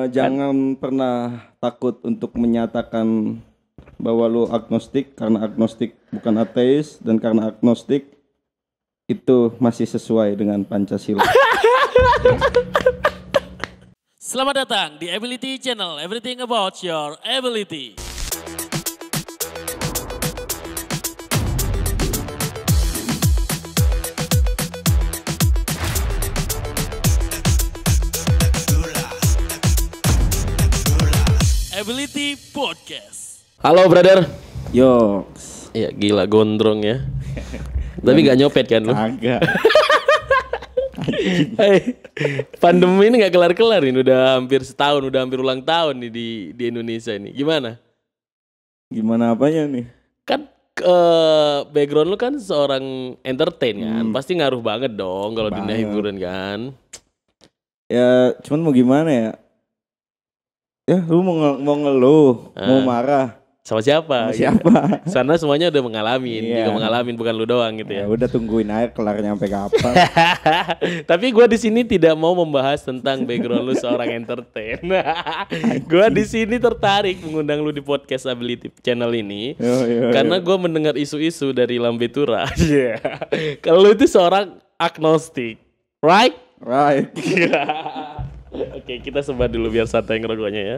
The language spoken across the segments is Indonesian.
Jangan pernah takut untuk menyatakan bahwa lu agnostik, karena agnostik bukan ateis, dan karena agnostik itu masih sesuai dengan Pancasila. Selamat datang di Ability Channel, everything about your ability. Ability Podcast. Halo brother. Yo, Ya gila gondrong ya. Tapi gak nyopet kan lu? agak. Hai, pandemi ini gak kelar-kelar ini. Udah hampir setahun, udah hampir ulang tahun nih di Indonesia ini. Gimana? Gimana apanya nih? Kan background lu kan seorang entertain kan. Pasti ngaruh banget dong kalau dunia Banget. hiburan kan. Ya, cuman mau gimana ya? Ya, lu mau ngeluh, mau marah, Sama siapa? sama siapa? Sana semuanya udah mengalamin, Iya. juga mengalamin bukan lu doang gitu Ya ya. udah tungguin aja kelarnya sampai kapan. Tapi gue di sini tidak mau membahas tentang background lu seorang entertain. Gue di sini tertarik mengundang lu di podcast Ability Channel ini Yo. karena gue mendengar isu-isu dari Lambe Tura. Iya. Kalau lu itu seorang agnostik, right? Right. Oke, kita sebar dulu biar santai ngerokoknya ya.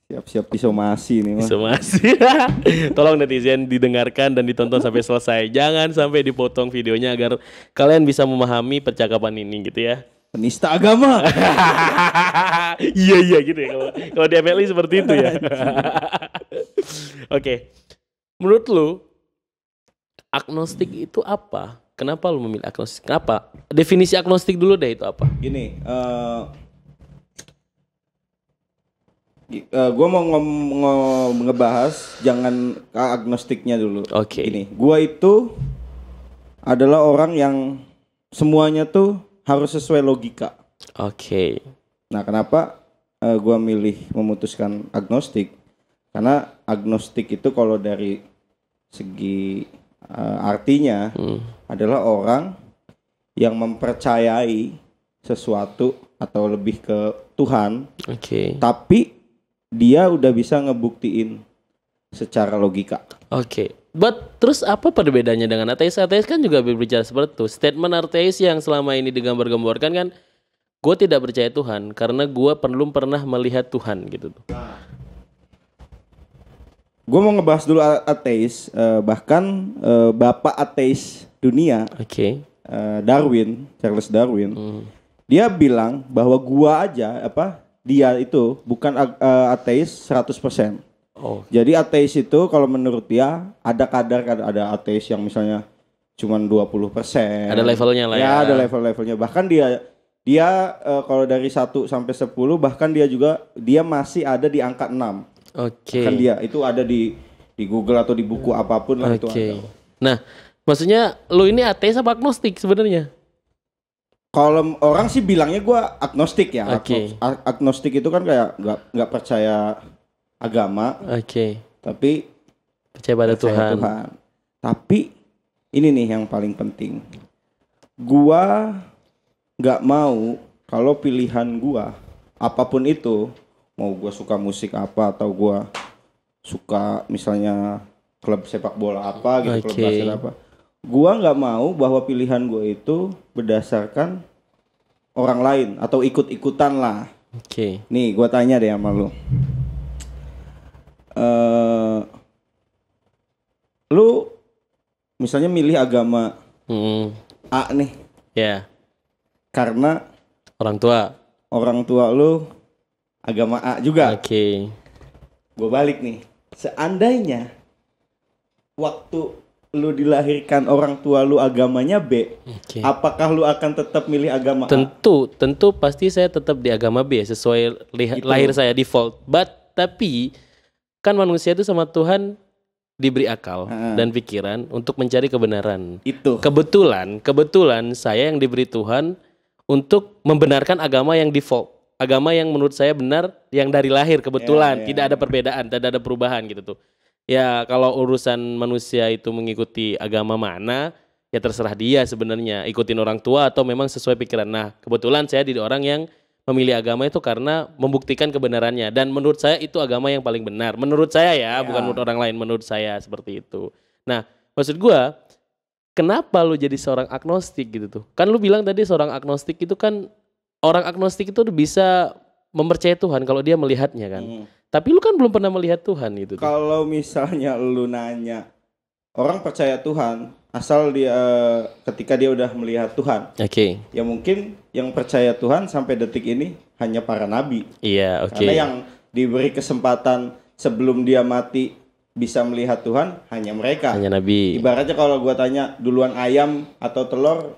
Siap-siap disomasi nih, Mas. Masih. Tolong netizen didengarkan dan ditonton sampai selesai. Jangan sampai dipotong videonya agar kalian bisa memahami percakapan ini gitu ya. Penista agama. Iya gitu ya. Kalau di MLI seperti itu ya. Oke. Menurut lu agnostik itu apa? Kenapa lu memilih agnostik? Kenapa? Definisi agnostik dulu deh itu apa? Gini, gue mau ngebahas jangan agnostiknya dulu. Oke. Gini, gue itu adalah orang yang semuanya tuh harus sesuai logika. Oke. Nah, kenapa gue milih memutuskan agnostik? Karena agnostik itu kalau dari segi artinya adalah orang yang mempercayai sesuatu atau lebih ke Tuhan, Oke. tapi dia udah bisa ngebuktiin secara logika. Oke. But terus apa perbedaannya dengan ateis? Ateis kan juga berbicara seperti itu. Statement ateis yang selama ini digambar-gambarkan kan, gue tidak percaya Tuhan karena gue belum pernah melihat Tuhan gitu tuh. Gue mau ngebahas dulu ateis, bahkan bapak ateis dunia, Oke. Charles Darwin, dia bilang bahwa dia itu bukan ateis 100%. Oh. Jadi ateis itu kalau menurut dia ada ada ateis yang misalnya cuman 20%. Ada levelnya lah ya. Ya, ada level-levelnya. Bahkan dia kalau dari 1 sampai 10 bahkan dia masih ada di angka 6. Oke. Kan dia itu ada di Google atau di buku apapun lah itu Oke. ada. Nah, maksudnya lu ini ateis apa agnostik sebenarnya? Kalau orang sih bilangnya gue agnostik ya. Oke. Agnostik itu kan kayak nggak percaya agama, Oke. tapi Percaya pada percaya Tuhan. Tapi ini nih yang paling penting. Gua nggak mau kalau pilihan gua apapun itu, mau gua suka musik apa atau gua suka misalnya klub sepak bola apa gitu, klub Oke. basket apa. Gua nggak mau bahwa pilihan gua itu berdasarkan orang lain atau ikut-ikutan lah. Oke. Nih, gua tanya deh sama lu. Lu misalnya milih agama A nih Ya. karena Orang tua. orang tua lu agama A juga. Oke. Gue balik nih. Seandainya waktu lu dilahirkan orang tua lu agamanya B, Oke. apakah lu akan tetap milih agama A? Tentu pasti saya tetap di agama B sesuai lahir saya default. Tapi kan manusia itu sama Tuhan diberi akal dan pikiran untuk mencari kebenaran. Itu. Kebetulan saya yang diberi Tuhan untuk membenarkan agama yang default. Agama yang menurut saya benar yang dari lahir kebetulan, tidak ada perbedaan, tidak ada perubahan gitu tuh. Ya kalau urusan manusia itu mengikuti agama mana, ya terserah dia sebenarnya, ikutin orang tua atau memang sesuai pikiran. Nah, kebetulan saya di orang yang memilih agama itu karena membuktikan kebenarannya. Dan menurut saya itu agama yang paling benar. Menurut saya ya, bukan menurut orang lain. Menurut saya seperti itu. Nah, maksud gua, kenapa lu jadi seorang agnostik gitu tuh? Kan lu bilang tadi seorang agnostik itu kan, orang agnostik itu bisa mempercayai Tuhan kalau dia melihatnya kan. Tapi lu kan belum pernah melihat Tuhan gitu tuh. Kalau misalnya lu nanya, orang percaya Tuhan asal dia ketika dia udah melihat Tuhan. Oke. Ya mungkin yang percaya Tuhan sampai detik ini hanya para nabi. Iya, oke. Karena yang diberi kesempatan sebelum dia mati bisa melihat Tuhan hanya mereka. Hanya nabi. Ibaratnya kalau gua tanya duluan ayam atau telur,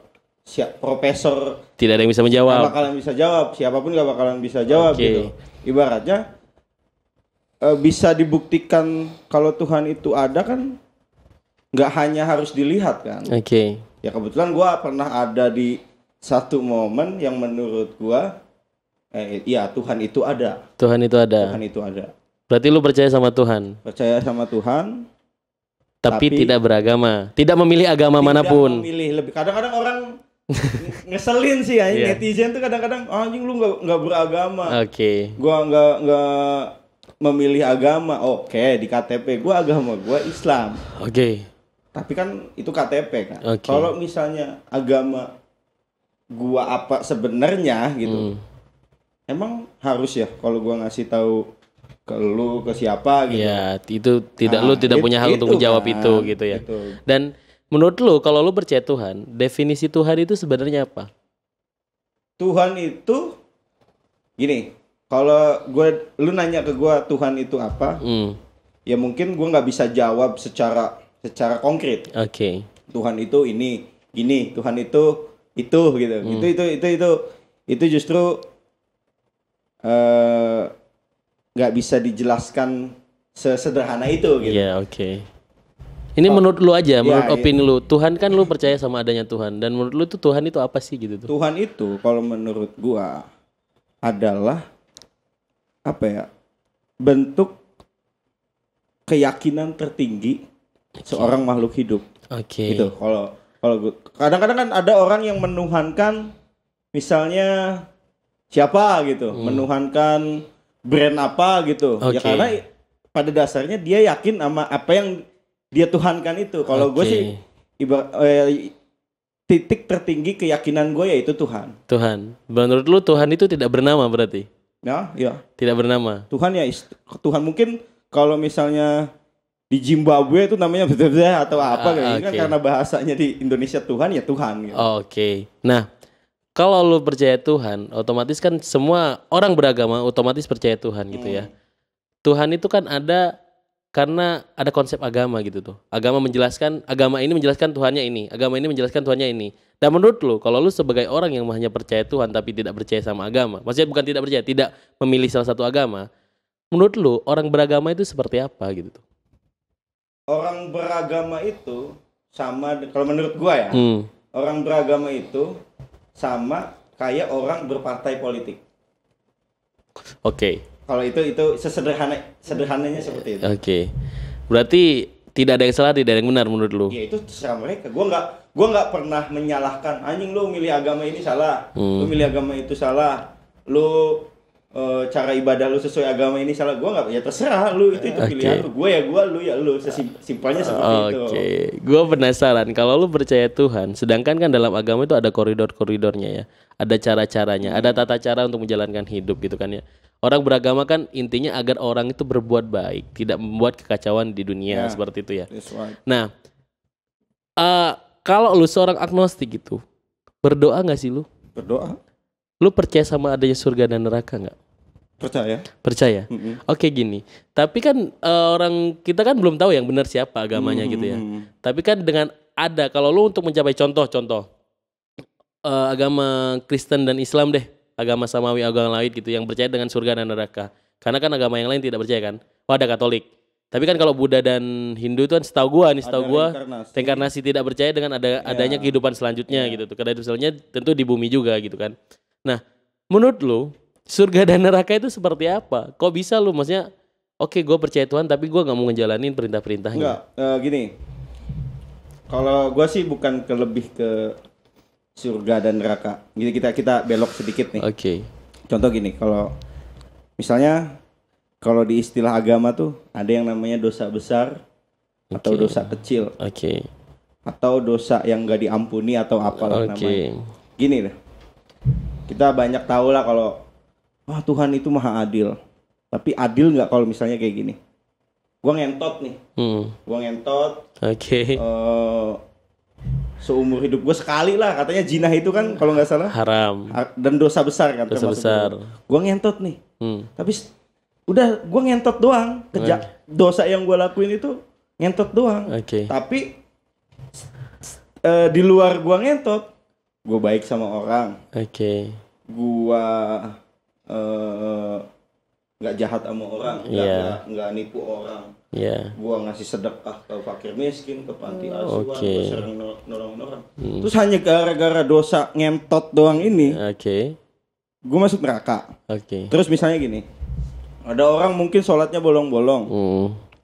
profesor Tidak ada yang bisa gak menjawab. bakalan bisa jawab, siapapun gak bakalan bisa jawab gitu. Ibaratnya bisa dibuktikan kalau Tuhan itu ada kan nggak hanya harus dilihat kan. Oke. Ya kebetulan gua pernah ada di satu momen yang menurut gua iya Tuhan itu ada. Tuhan itu ada. Tuhan itu ada. Berarti lu percaya sama Tuhan, Percaya sama Tuhan tapi Tapi- tidak beragama, tidak memilih agama manapun. Tidak memilih lebih. Kadang-kadang orang ngeselin sih ya, Iya. netizen tuh kadang-kadang anjing lu nggak beragama. Oke. Gua nggak memilih agama. Oke, di KTP gua agama gua Islam. Oke. Tapi kan itu KTP kan. Oke. Kalau misalnya agama gua apa sebenarnya gitu. Emang harus ya kalau gua ngasih tahu ke lu ke siapa gitu. Ya, itu tidak Nah, lu tidak punya hak untuk menjawab kan, itu gitu ya. gitu. Dan menurut lu kalau lu percaya Tuhan, definisi Tuhan itu sebenarnya apa? Tuhan itu gini, kalau lu nanya ke gua Tuhan itu apa? Ya mungkin gua nggak bisa jawab secara konkret. Oke. Tuhan itu ini, gini, Tuhan itu gitu. Itu justru nggak bisa dijelaskan sesederhana itu gitu. Iya, oke. Ini menurut lu aja, menurut ya. opini lu. Tuhan kan lu percaya sama adanya Tuhan, dan menurut lu tuh Tuhan itu apa sih gitu tuh? Tuhan itu kalau menurut gua adalah apa ya? Bentuk keyakinan tertinggi seorang makhluk hidup. Oke. Gitu. Kalau kadang-kadang kan ada orang yang menuhankan misalnya siapa gitu, menuhankan brand apa gitu. Ya Oke. karena pada dasarnya dia yakin sama apa yang dia tuhankan itu. Kalau gue Oke. sih titik tertinggi keyakinan gue yaitu Tuhan. Tuhan. Menurut lu Tuhan itu tidak bernama berarti? Ya. Tidak bernama. Tuhan ya Tuhan mungkin kalau misalnya di Zimbabwe itu namanya betul-betul atau apa kayak kan oke. karena bahasanya di Indonesia Tuhan ya Tuhan gitu. Oke. Nah, kalau lu percaya Tuhan, otomatis kan semua orang beragama otomatis percaya Tuhan gitu ya. Tuhan itu kan ada karena ada konsep agama gitu tuh. Agama ini menjelaskan Tuhannya ini, agama ini menjelaskan Tuhannya ini. Dan menurut lu, kalau lu sebagai orang yang hanya percaya Tuhan tapi tidak percaya sama agama, maksudnya bukan tidak percaya, tidak memilih salah satu agama, menurut lu orang beragama itu seperti apa gitu tuh? Orang beragama itu sama kalau menurut gua ya. Orang beragama itu sama kayak orang berpartai politik. Oke. Kalau itu sederhananya seperti itu. Oke. Berarti tidak ada yang salah, tidak ada yang benar menurut lu. Ya itu terserah mereka. Gua nggak pernah menyalahkan anjing lu milih agama ini salah. Lu milih agama itu salah. Lu cara ibadah lu sesuai agama ini salah. Gua nggak, ya terserah lu itu pilihan lu. Gua lu ya lu. Simpelnya seperti itu. Oke. Gua penasaran kalau lu percaya Tuhan, sedangkan kan dalam agama itu ada koridor-koridornya ya. Ada cara-caranya, ada tata cara untuk menjalankan hidup gitu kan ya. Orang beragama kan intinya agar orang itu berbuat baik, tidak membuat kekacauan di dunia seperti itu ya. That's right. Nah, kalau lu seorang agnostik gitu, berdoa nggak sih lu? Berdoa. Lu percaya sama adanya surga dan neraka nggak? Percaya. Percaya. Oke gini. Tapi kan orang kita kan belum tahu yang benar siapa agamanya gitu ya. Tapi kan dengan ada kalau lu untuk mencapai contoh agama Kristen dan Islam deh, agama samawi, agama lain gitu yang percaya dengan surga dan neraka. Karena kan agama yang lain tidak percaya kan. Oh ada Katolik. Tapi kan kalau Buddha dan Hindu itu kan setahu gua reinkarnasi tidak percaya dengan adanya kehidupan selanjutnya gitu tuh. Karena misalnya tentu di bumi juga gitu kan. Nah, menurut lu surga dan neraka itu seperti apa? Kok bisa lu maksudnya oke gue percaya Tuhan tapi gue nggak mau ngejalanin perintah-perintahnya. Enggak, gini. Kalau gua sih bukan lebih ke surga dan neraka. Jadi kita belok sedikit nih. Oke. Contoh gini, kalau misalnya kalau di istilah agama tuh ada yang namanya dosa besar atau dosa kecil Oke. atau dosa yang gak diampuni atau apalah namanya. Oke. Gini deh, kita banyak tahu lah kalau wah Tuhan itu maha adil. Tapi adil nggak kalau misalnya kayak gini? Gua ngentot nih, gua ngentot. Oke. Seumur hidup gue sekali lah, katanya zina itu kan kalau nggak salah Haram. dan dosa besar kan. Dosa besar. Gue ngentot nih, tapi udah gue ngentot doang. Dosa yang gue lakuin itu ngentot doang. Oke. Tapi di luar gue ngentot, gue baik sama orang. Oke. Gue nggak jahat sama orang, nggak nipu orang. Iya. Gua ngasih sedekah ke fakir miskin, ke panti asuhan, Oke. gua sering nolong orang. Terus hanya gara-gara dosa ngentot doang ini, Oke. gua masuk neraka. Oke. Terus misalnya gini, ada orang mungkin sholatnya bolong-bolong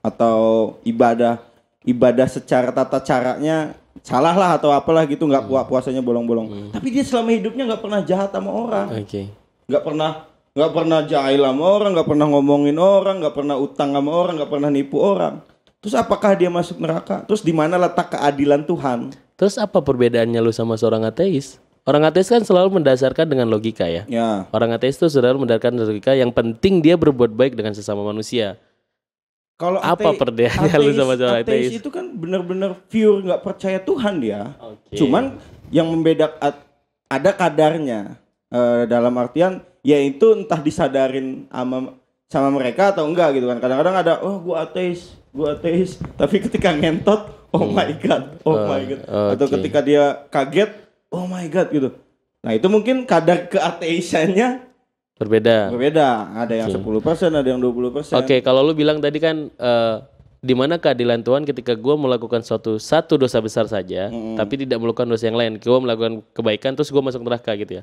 atau ibadah secara tata caranya salah lah atau apalah gitu, nggak puasanya bolong-bolong. Tapi dia selama hidupnya nggak pernah jahat sama orang, Oke. nggak pernah jahil sama orang, nggak pernah ngomongin orang, nggak pernah utang sama orang, nggak pernah nipu orang. Terus apakah dia masuk neraka? Terus di mana letak keadilan Tuhan? Terus apa perbedaannya lu sama seorang ateis? Orang ateis kan selalu mendasarkan dengan logika ya. Ya. Orang ateis itu selalu mendasarkan logika yang penting dia berbuat baik dengan sesama manusia. Kalau Apa perbedaannya lu sama seorang ateis? Ateis itu kan benar-benar pure nggak percaya Tuhan dia. Oke. Cuman yang membedakan ada kadarnya, dalam artian yaitu entah disadarin sama mereka atau enggak gitu kan. Kadang-kadang ada gua ateis, tapi ketika ngentot oh my god. Atau Oke. ketika dia kaget oh my god gitu. Nah, itu mungkin kadar keateisannya Berbeda. ada yang 10%, ada yang 20%. Oke, kalau lu bilang tadi kan di mana keadilan Tuhan ketika gua melakukan satu dosa besar saja, tapi tidak melakukan dosa yang lain. Gua melakukan kebaikan terus gua masuk neraka gitu ya.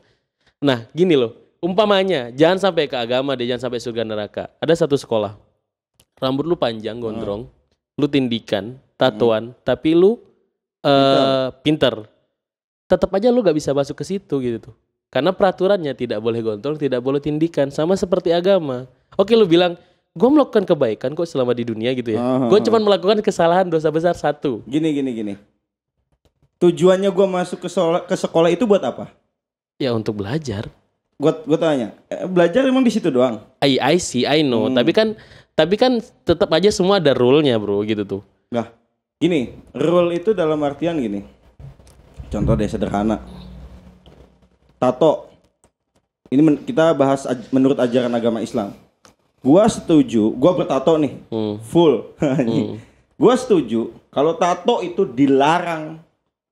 Nah, gini loh. Umpamanya, jangan sampai ke agama deh, jangan sampai surga neraka. Ada satu sekolah, rambut lu panjang, gondrong, lu tindikan, tatoan, tapi lu pinter. Tetap aja lu gak bisa masuk ke situ gitu tuh. Karena peraturannya tidak boleh gondrong, tidak boleh tindikan, sama seperti agama. Oke, lu bilang, gue melakukan kebaikan kok selama di dunia gitu ya. Gue cuma melakukan kesalahan dosa besar satu. Gini. Tujuannya gue masuk ke sekolah itu buat apa? Ya untuk belajar. Gue tanya, belajar emang di situ doang? I see, I know. Tapi kan tetap aja semua ada rule-nya bro gitu tuh. Nah, gini, rule itu dalam artian gini. Contoh deh sederhana. Tato. Ini kita bahas menurut ajaran agama Islam. Gua setuju, gua bertato nih, full. Gua setuju kalau tato itu dilarang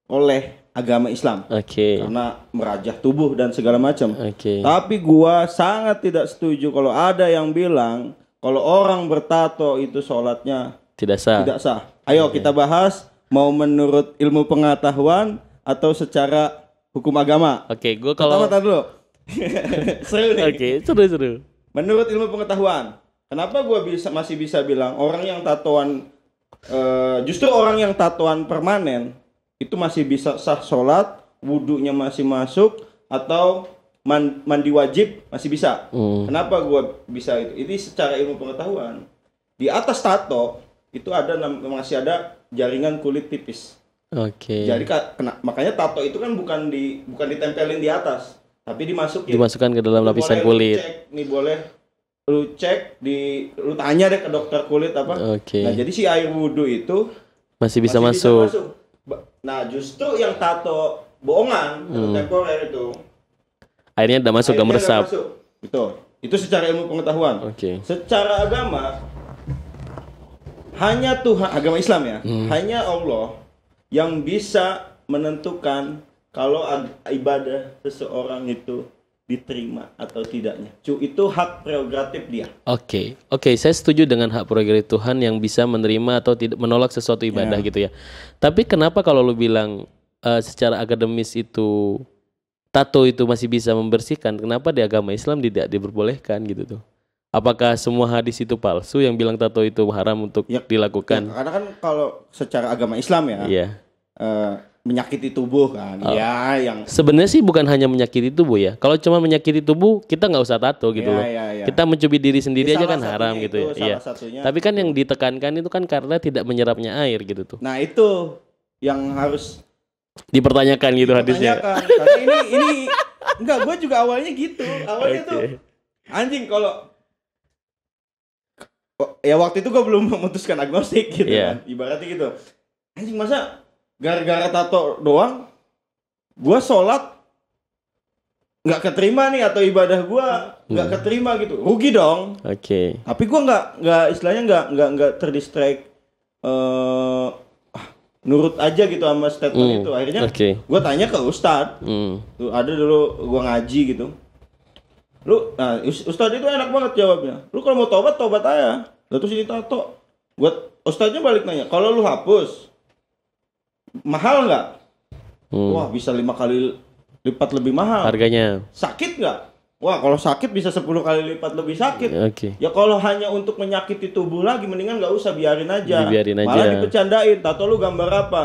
oleh agama Islam. Oke. Karena merajah tubuh dan segala macam. Oke. Tapi gua sangat tidak setuju kalau ada yang bilang kalau orang bertato itu sholatnya Tidak sah. tidak sah. Ayo kita bahas mau menurut ilmu pengetahuan atau secara hukum agama. Oke, gue kalau Pertama dulu. Seru nih. Oke, seru. Menurut ilmu pengetahuan, kenapa gua masih bisa bilang orang yang tatoan justru orang yang tatoan permanen itu masih bisa sah sholat, wudunya masih masuk, atau mandi wajib masih bisa. Kenapa gua bisa itu? Ini secara ilmu pengetahuan. Di atas tato itu masih ada jaringan kulit tipis. Oke. Jadi makanya tato itu kan bukan ditempelin di atas, tapi Dimasukkan ke dalam lapisan Boleh kulit. lu cek lu tanya deh ke dokter kulit apa. Oke. Nah, jadi si air wudhu itu Masih bisa masuk. Nah, justru yang tato bohongan atau temporer itu Airnya udah masuk, gak airnya meresap. nggak masuk. Betul. Itu secara ilmu pengetahuan. Oke. Secara agama hanya Tuhan, agama Islam ya, hanya Allah yang bisa menentukan kalau ibadah seseorang itu diterima atau tidaknya. Itu hak prerogatif dia. Oke, saya setuju dengan hak prerogatif Tuhan yang bisa menerima atau tidak menolak sesuatu ibadah gitu ya. Tapi kenapa kalau lu bilang secara akademis itu tato itu masih bisa membersihkan, kenapa di agama Islam tidak diperbolehkan gitu tuh? Apakah semua hadis itu palsu yang bilang tato itu haram untuk dilakukan? Karena kan kalau secara agama Islam ya, Iya. menyakiti tubuh kan. Ya, yang Sebenarnya sih bukan hanya menyakiti tubuh ya. Kalau cuma menyakiti tubuh, kita nggak usah tato gitu Ya, loh. ya, ya. Kita mencubit diri sendiri aja Salah kan haram satunya gitu ya. itu, Iya. salah satunya Tapi kan itu. yang ditekankan itu kan karena tidak menyerapnya air gitu tuh. Nah, itu yang harus Dipertanyakan gitu hadisnya. dipertanyakan. Karena ini enggak, gue juga awalnya gitu. Awalnya Oke. tuh anjing kalau ya waktu itu gue belum memutuskan agnostik gitu Iya. kan. Ibaratnya gitu. Anjing, masa gara-gara tato doang gue sholat nggak keterima nih, atau ibadah gue nggak keterima gitu, rugi dong. Oke. Tapi gue nggak istilahnya nggak terdistract, nurut aja gitu sama statement itu. Akhirnya Oke. gue tanya ke Ustadz. Tuh ada dulu gue ngaji gitu. Nah Ustadz itu enak banget jawabnya. Lu kalau mau tobat aja. Lalu terus ini tato. Ustadznya balik nanya, kalau lu hapus mahal nggak? Wah, bisa 5 kali lipat lebih mahal. Harganya. Sakit nggak? Wah, kalau sakit bisa 10 kali lipat lebih sakit. Oke. Ya kalau hanya untuk menyakiti tubuh lagi, mendingan nggak usah, biarin aja. Dibiarin aja. Malah dipecandain. Tato lu gambar apa?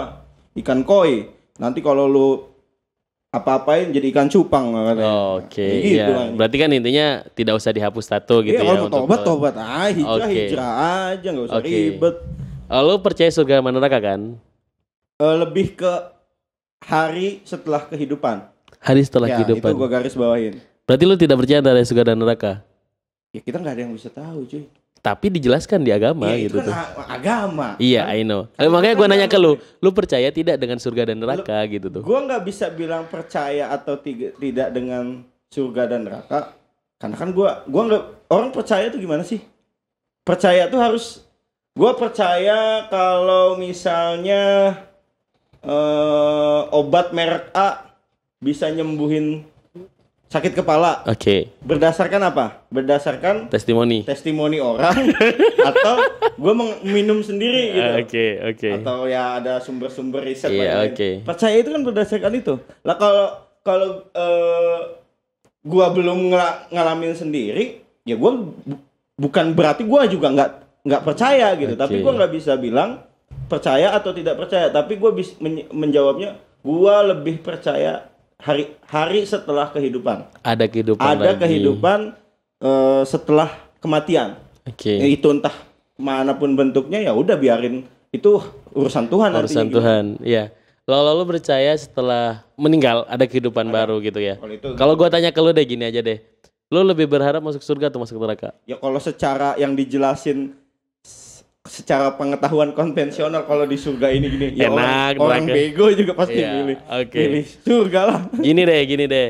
Ikan koi. Nanti kalau lu apa-apain jadi ikan cupang katanya. Oke. Gitu, Ya. Berarti kan intinya tidak usah dihapus tato gitu Iya, ya. kalau mau tobat hijrah Oke. hijrah aja, nggak usah Oke. ribet. Lo percaya surga sama neraka kan? Lebih ke hari setelah kehidupan. Hari setelah Ya, kehidupan. itu gua garis bawahin. Berarti lo tidak percaya ada surga dan neraka. Ya kita nggak ada yang bisa tahu, cuy. Tapi dijelaskan di agama Ya, gitu itu tuh. kan agama. Iya, I know. Makanya gue nanya ke lu percaya tidak dengan surga dan neraka gitu tuh? Gua nggak bisa bilang percaya atau tidak dengan surga dan neraka, karena kan gua nggak, orang percaya tuh gimana sih? Percaya tuh harus, gua percaya kalau misalnya obat merek A bisa nyembuhin sakit kepala. Oke. Berdasarkan apa? Berdasarkan Testimoni. testimoni orang atau gue minum sendiri gitu. Oke. Atau ya ada sumber-sumber riset Iya, lain-lain. oke. Percaya itu kan berdasarkan itu. Lah kalau gua belum ngalamin sendiri, ya gua bukan berarti gua juga nggak percaya gitu. Oke. Tapi gua nggak bisa bilang percaya atau tidak percaya. Tapi gua bisa menjawabnya, gua lebih percaya hari setelah kehidupan. Ada kehidupan Ada lagi. kehidupan setelah kematian. Oke. Itu entah manapun bentuknya, ya udah biarin, itu urusan Tuhan nantinya Urusan gitu. Tuhan. Iya. Lo percaya setelah meninggal ada kehidupan baru gitu ya? Kalau itu- Kalau gua tanya ke lu deh, gini aja deh. Lo lebih berharap masuk surga atau masuk neraka? Ya kalau secara yang dijelasin secara pengetahuan konvensional, kalau di surga ini gini, ya Enak, orang neraka. bego juga pasti Iya, oke. pilih surga lah. Gini deh.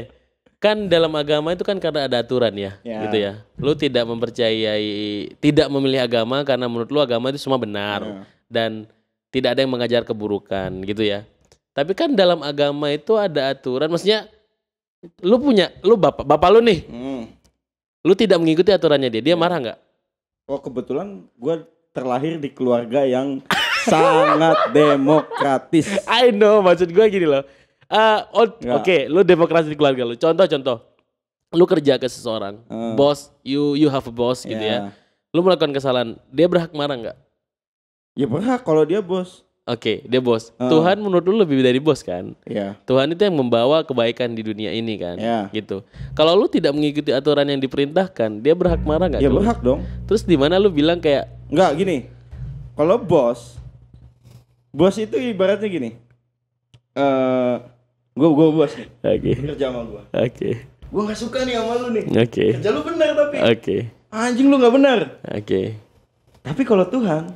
Kan dalam agama itu kan karena ada aturan ya, Ya. gitu ya. Lu tidak mempercayai, tidak memilih agama karena menurut lu agama itu semua benar Ya. dan tidak ada yang mengajar keburukan, gitu ya. Tapi kan dalam agama itu ada aturan, maksudnya lu bapak lu nih, lu tidak mengikuti aturannya dia marah nggak? Oh, kebetulan gue terlahir di keluarga yang sangat demokratis. I know, maksud gue gini loh. Nggak. Oke, lu demokrasi di keluarga lu. Contoh, lu kerja ke seseorang, boss, you have a boss gitu ya. Lu melakukan kesalahan, dia berhak marah nggak? Ya berhak kalau dia bos. Oke, dia bos. Tuhan menurut lu lebih dari bos kan? Ya. Tuhan itu yang membawa kebaikan di dunia ini kan? Ya. Gitu. Kalau lu tidak mengikuti aturan yang diperintahkan, dia berhak marah nggak? Ya ke lu? berhak dong. Terus di mana lu bilang kayak Enggak, gini. Kalau bos itu ibaratnya gini. Gue bos nih, oke, kerja sama gue. oke, Gue nggak suka nih sama lu nih. oke, Kerja lu benar tapi oke, anjing lu nggak benar. oke. Tapi kalau Tuhan,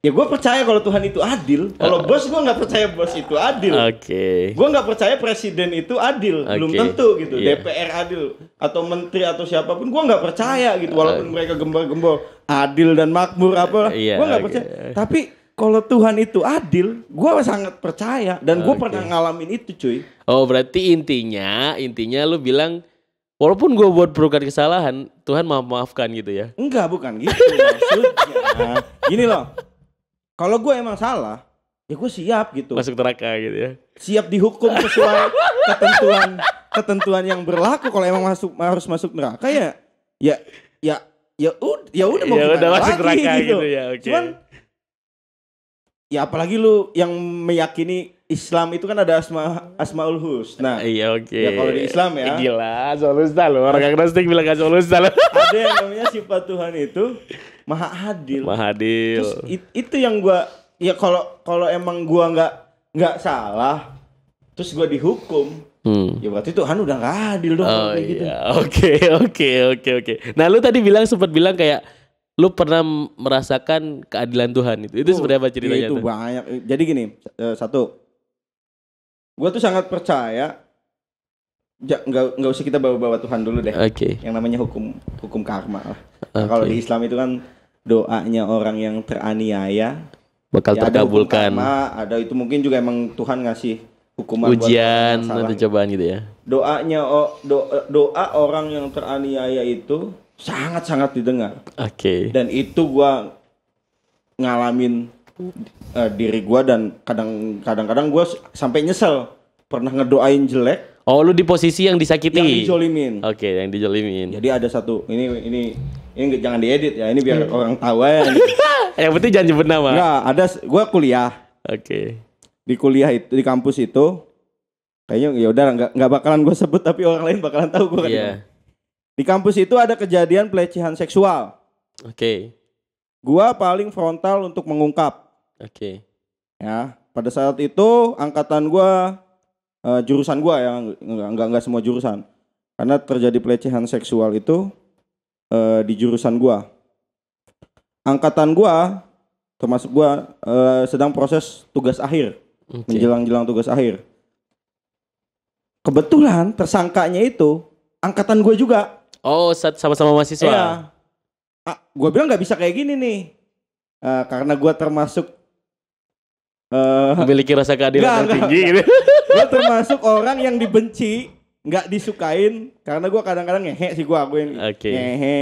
ya gue percaya kalau Tuhan itu adil. Kalau bos, gue nggak percaya bos itu adil. Oke. Gue nggak percaya presiden itu adil. Belum Oke. tentu gitu. Iya. DPR adil atau menteri atau siapapun, gue nggak percaya gitu. Walaupun mereka gembar-gembor adil dan makmur apalah, Iya, gue nggak oke. percaya. Tapi kalau Tuhan itu adil, gue sangat percaya dan gue Oke. pernah ngalamin itu, cuy. Oh, berarti intinya lu bilang walaupun gue buat perbuatan kesalahan, Tuhan maafkan gitu ya? Enggak, bukan gitu maksudnya. Gini loh, kalau gue emang salah, ya gue siap gitu. Masuk neraka gitu ya? Siap dihukum sesuai ketentuan yang berlaku. Kalau emang harus masuk neraka, ya udah mau Ya gimana udah masuk lagi neraka gitu ya, oke. Cuman ya apalagi lu yang meyakini Islam itu kan ada Asmaul Husna. Iya, oke. Ya kalau di Islam ya. Gila, Asmaul loh. Orang agnostik bilang Asmaul loh. Ada yang namanya sifat Tuhan itu Maha Adil. Maha adil. Terus itu yang gua ya kalau emang gua nggak salah, terus gua dihukum, ya berarti Tuhan udah nggak adil dong. Oh kayak gitu. iya, oke. Nah, lu tadi sempat bilang kayak lu pernah merasakan keadilan Tuhan itu. Itu sebenarnya apa ceritanya Itu tuh? banyak. Jadi gini, satu, gua tuh sangat percaya. Nggak usah kita bawa-bawa Tuhan dulu deh. Oke. Yang namanya hukum karma lah. Nah, kalau di Islam itu kan doanya orang yang teraniaya Bakal ya terkabulkan. Ada hukum karma, ada itu mungkin juga emang Tuhan ngasih hukuman buat Ujian orang yang atau salah. cobaan gitu ya. Doa orang yang teraniaya itu sangat-sangat didengar. Oke. Dan itu gua ngalamin diri gua dan kadang-kadang gua sampai nyesel pernah ngedoain jelek Oh, lu di posisi yang disakiti. yang dijolimin. Oke, yang dijolimin. Jadi ada satu ini jangan diedit ya, ini biar orang tahu aja. Yang penting jangan nyebut nama. Enggak, ada gua kuliah. Oke. Di kuliah itu di kampus itu kayaknya ya udah nggak bakalan gue sebut tapi orang lain bakalan tahu gue kan. Iya. Di kampus itu ada kejadian pelecehan seksual. Oke. Gua paling frontal untuk mengungkap. Oke. Ya, pada saat itu angkatan gua jurusan gua ya enggak semua jurusan. Karena terjadi pelecehan seksual itu di jurusan gua. Angkatan gua termasuk gua sedang proses tugas akhir. Oke. Menjelang tugas akhir. Kebetulan tersangkanya itu angkatan gue juga. Oh, sama-sama mahasiswa. Iya. Gue bilang nggak bisa kayak gini nih. Karena gue termasuk Memiliki rasa keadilan yang tinggi gitu. gue termasuk orang yang dibenci, nggak disukain. Karena gue kadang-kadang ngehe sih gue yang Oke. ngehe,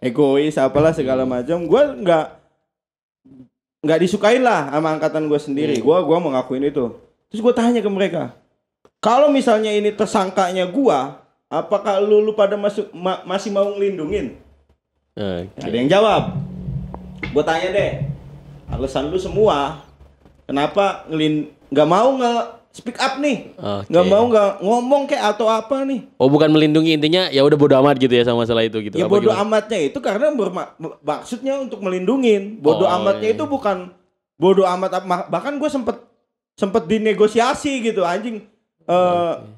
egois, apalah segala macam. Gue nggak disukain lah sama angkatan gue sendiri. Gue mau ngakuin itu. Terus gue tanya ke mereka, kalau misalnya ini tersangkanya gue, apakah lu pada masih mau ngelindungin? Oke. Ada yang jawab. Gue tanya deh, alasan lu semua kenapa nggak mau speak up nih, Oke. nggak ngomong kayak atau apa nih? Oh, bukan melindungi, intinya ya udah bodo amat gitu ya sama masalah itu gitu. Ya Apa bodo gimana? amatnya itu karena maksudnya untuk melindungin. Bodo Oh, amatnya iya. itu bukan bodo amat, bahkan gue sempet dinegosiasi gitu anjing.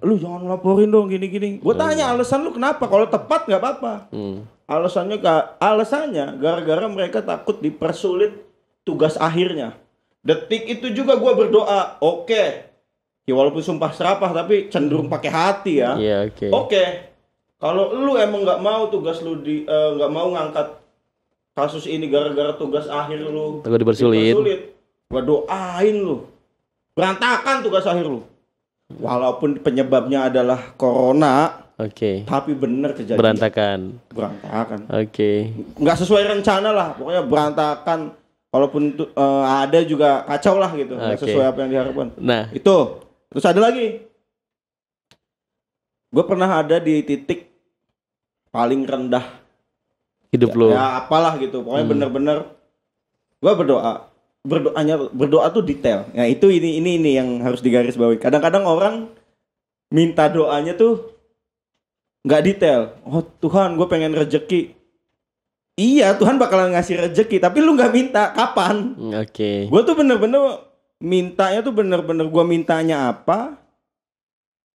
Lu jangan laporin dong gini-gini. Gue tanya alasan lu kenapa? Kalau tepat nggak apa-apa. Alasannya gara-gara mereka takut dipersulit tugas akhirnya. Detik itu juga gue berdoa, oke. Ya walaupun sumpah serapah tapi cenderung pakai hati ya. Iya, oke. Oke. Kalau lu emang nggak mau tugas lu nggak mau ngangkat kasus ini gara-gara tugas akhir lu Takut dipersulit. gua doain lu berantakan tugas akhir lu. Walaupun penyebabnya adalah corona, Oke. tapi bener kejadian. Berantakan. Oke. Nggak sesuai rencana lah, pokoknya berantakan. Walaupun ada juga kacau lah gitu, nggak Oke. sesuai apa yang diharapkan. Nah, Itu. Terus ada lagi. Gue pernah ada di titik paling rendah. hidup lu. Ya apalah gitu. Pokoknya bener-bener gue berdoa tuh detail. Nah, itu ini yang harus digarisbawahi. Kadang-kadang orang minta doanya tuh nggak detail. Oh Tuhan, gue pengen rejeki. Iya, Tuhan bakalan ngasih rejeki, tapi lu nggak minta kapan. Oke. Gue tuh bener-bener mintanya tuh bener-bener gue mintanya apa,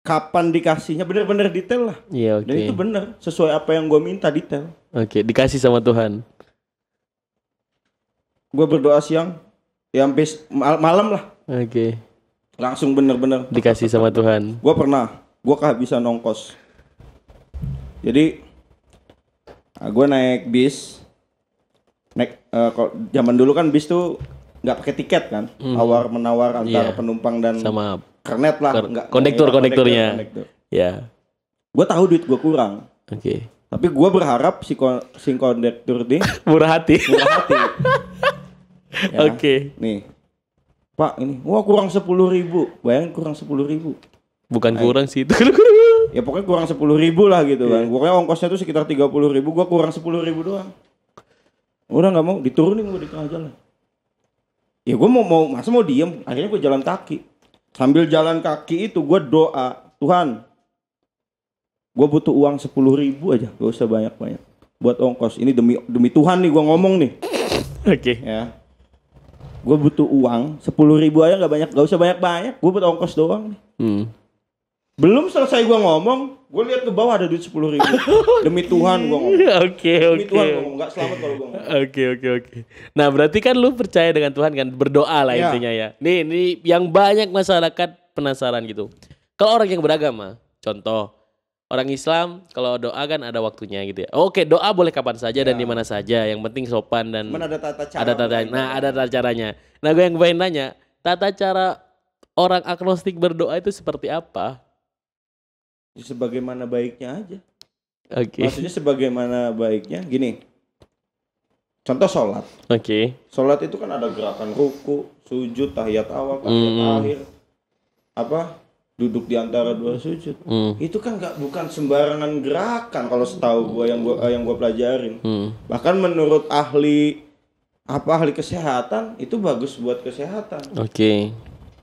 kapan dikasihnya, bener-bener detail lah. Iya, oke. Dan itu bener sesuai apa yang gue minta detail. Oke, dikasih sama Tuhan. Gue berdoa siang, ya sampai malam lah, Oke. langsung bener-bener Dikasih sama Tuhan. gue kehabisan ongkos. Jadi gue naik bis, kalau zaman dulu kan bis tuh nggak pakai tiket kan, tawar menawar antara Iya. penumpang dan Sama kernet lah, kondekturnya. kondektur. ya. Gue tahu duit gue kurang, Oke. tapi gue berharap si kondektur ini Murah hati. murah hati. Ya, Oke. nih, Pak ini, wah kurang 10.000, bayangin kurang 10.000. Bukan kurang sih itu. Ya pokoknya kurang 10.000 lah gitu kan. Pokoknya ongkosnya tuh sekitar 30.000, gua kurang 10.000 doang. Udah nggak mau, diturunin gua di tengah jalan. Ya gua mau diem, akhirnya gua jalan kaki. Sambil jalan kaki itu gue doa, Tuhan, gue butuh uang 10.000 aja, gak usah banyak-banyak buat ongkos. Ini demi Tuhan nih gue ngomong nih. Oke. Ya, gue butuh uang 10.000 aja, gak usah banyak-banyak, gue buat ongkos doang nih. Belum selesai gue ngomong, gue lihat ke bawah ada duit 10.000. Demi Tuhan gue ngomong. Demi Tuhan gue ngomong, gak selamat kalau gue ngomong. Oke. Nah berarti kan lu percaya dengan Tuhan kan, berdoa lah Ya. intinya ya. Nih yang banyak masyarakat penasaran gitu. Kalau orang yang beragama, contoh orang Islam kalau doa kan ada waktunya gitu ya. Oke, doa boleh kapan saja dan di mana saja, yang penting sopan dan Cuman ada tata cara. ada tata caranya. Nah gue yang pengen nanya, tata cara orang agnostik berdoa itu seperti apa? Sebagaimana baiknya aja. Oke. Maksudnya sebagaimana baiknya gini. Contoh sholat. Oke. Sholat itu kan ada gerakan ruku, sujud, tahiyat awal, tahiyat akhir. Duduk di antara dua sujud. Itu kan bukan sembarangan gerakan kalau setahu gue yang gue pelajarin. Bahkan menurut ahli kesehatan itu bagus buat kesehatan.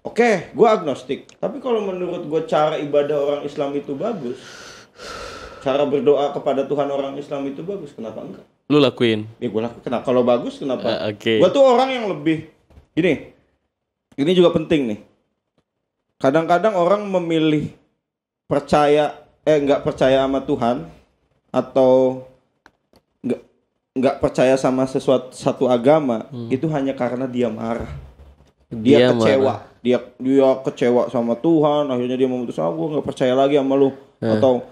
Oke, gue agnostik. Tapi kalau menurut gue cara ibadah orang Islam itu bagus, cara berdoa kepada Tuhan orang Islam itu bagus, kenapa enggak? Lu lakuin? Ya gue lakuin. Kenapa? Kalau bagus kenapa? Oke. Gue tuh orang yang lebih gini. Ini juga penting nih. Kadang-kadang orang memilih nggak percaya sama Tuhan atau nggak percaya sama satu agama itu hanya karena dia marah. Dia kecewa. Dia kecewa sama Tuhan, akhirnya dia memutuskan, gue nggak percaya lagi sama lu. Atau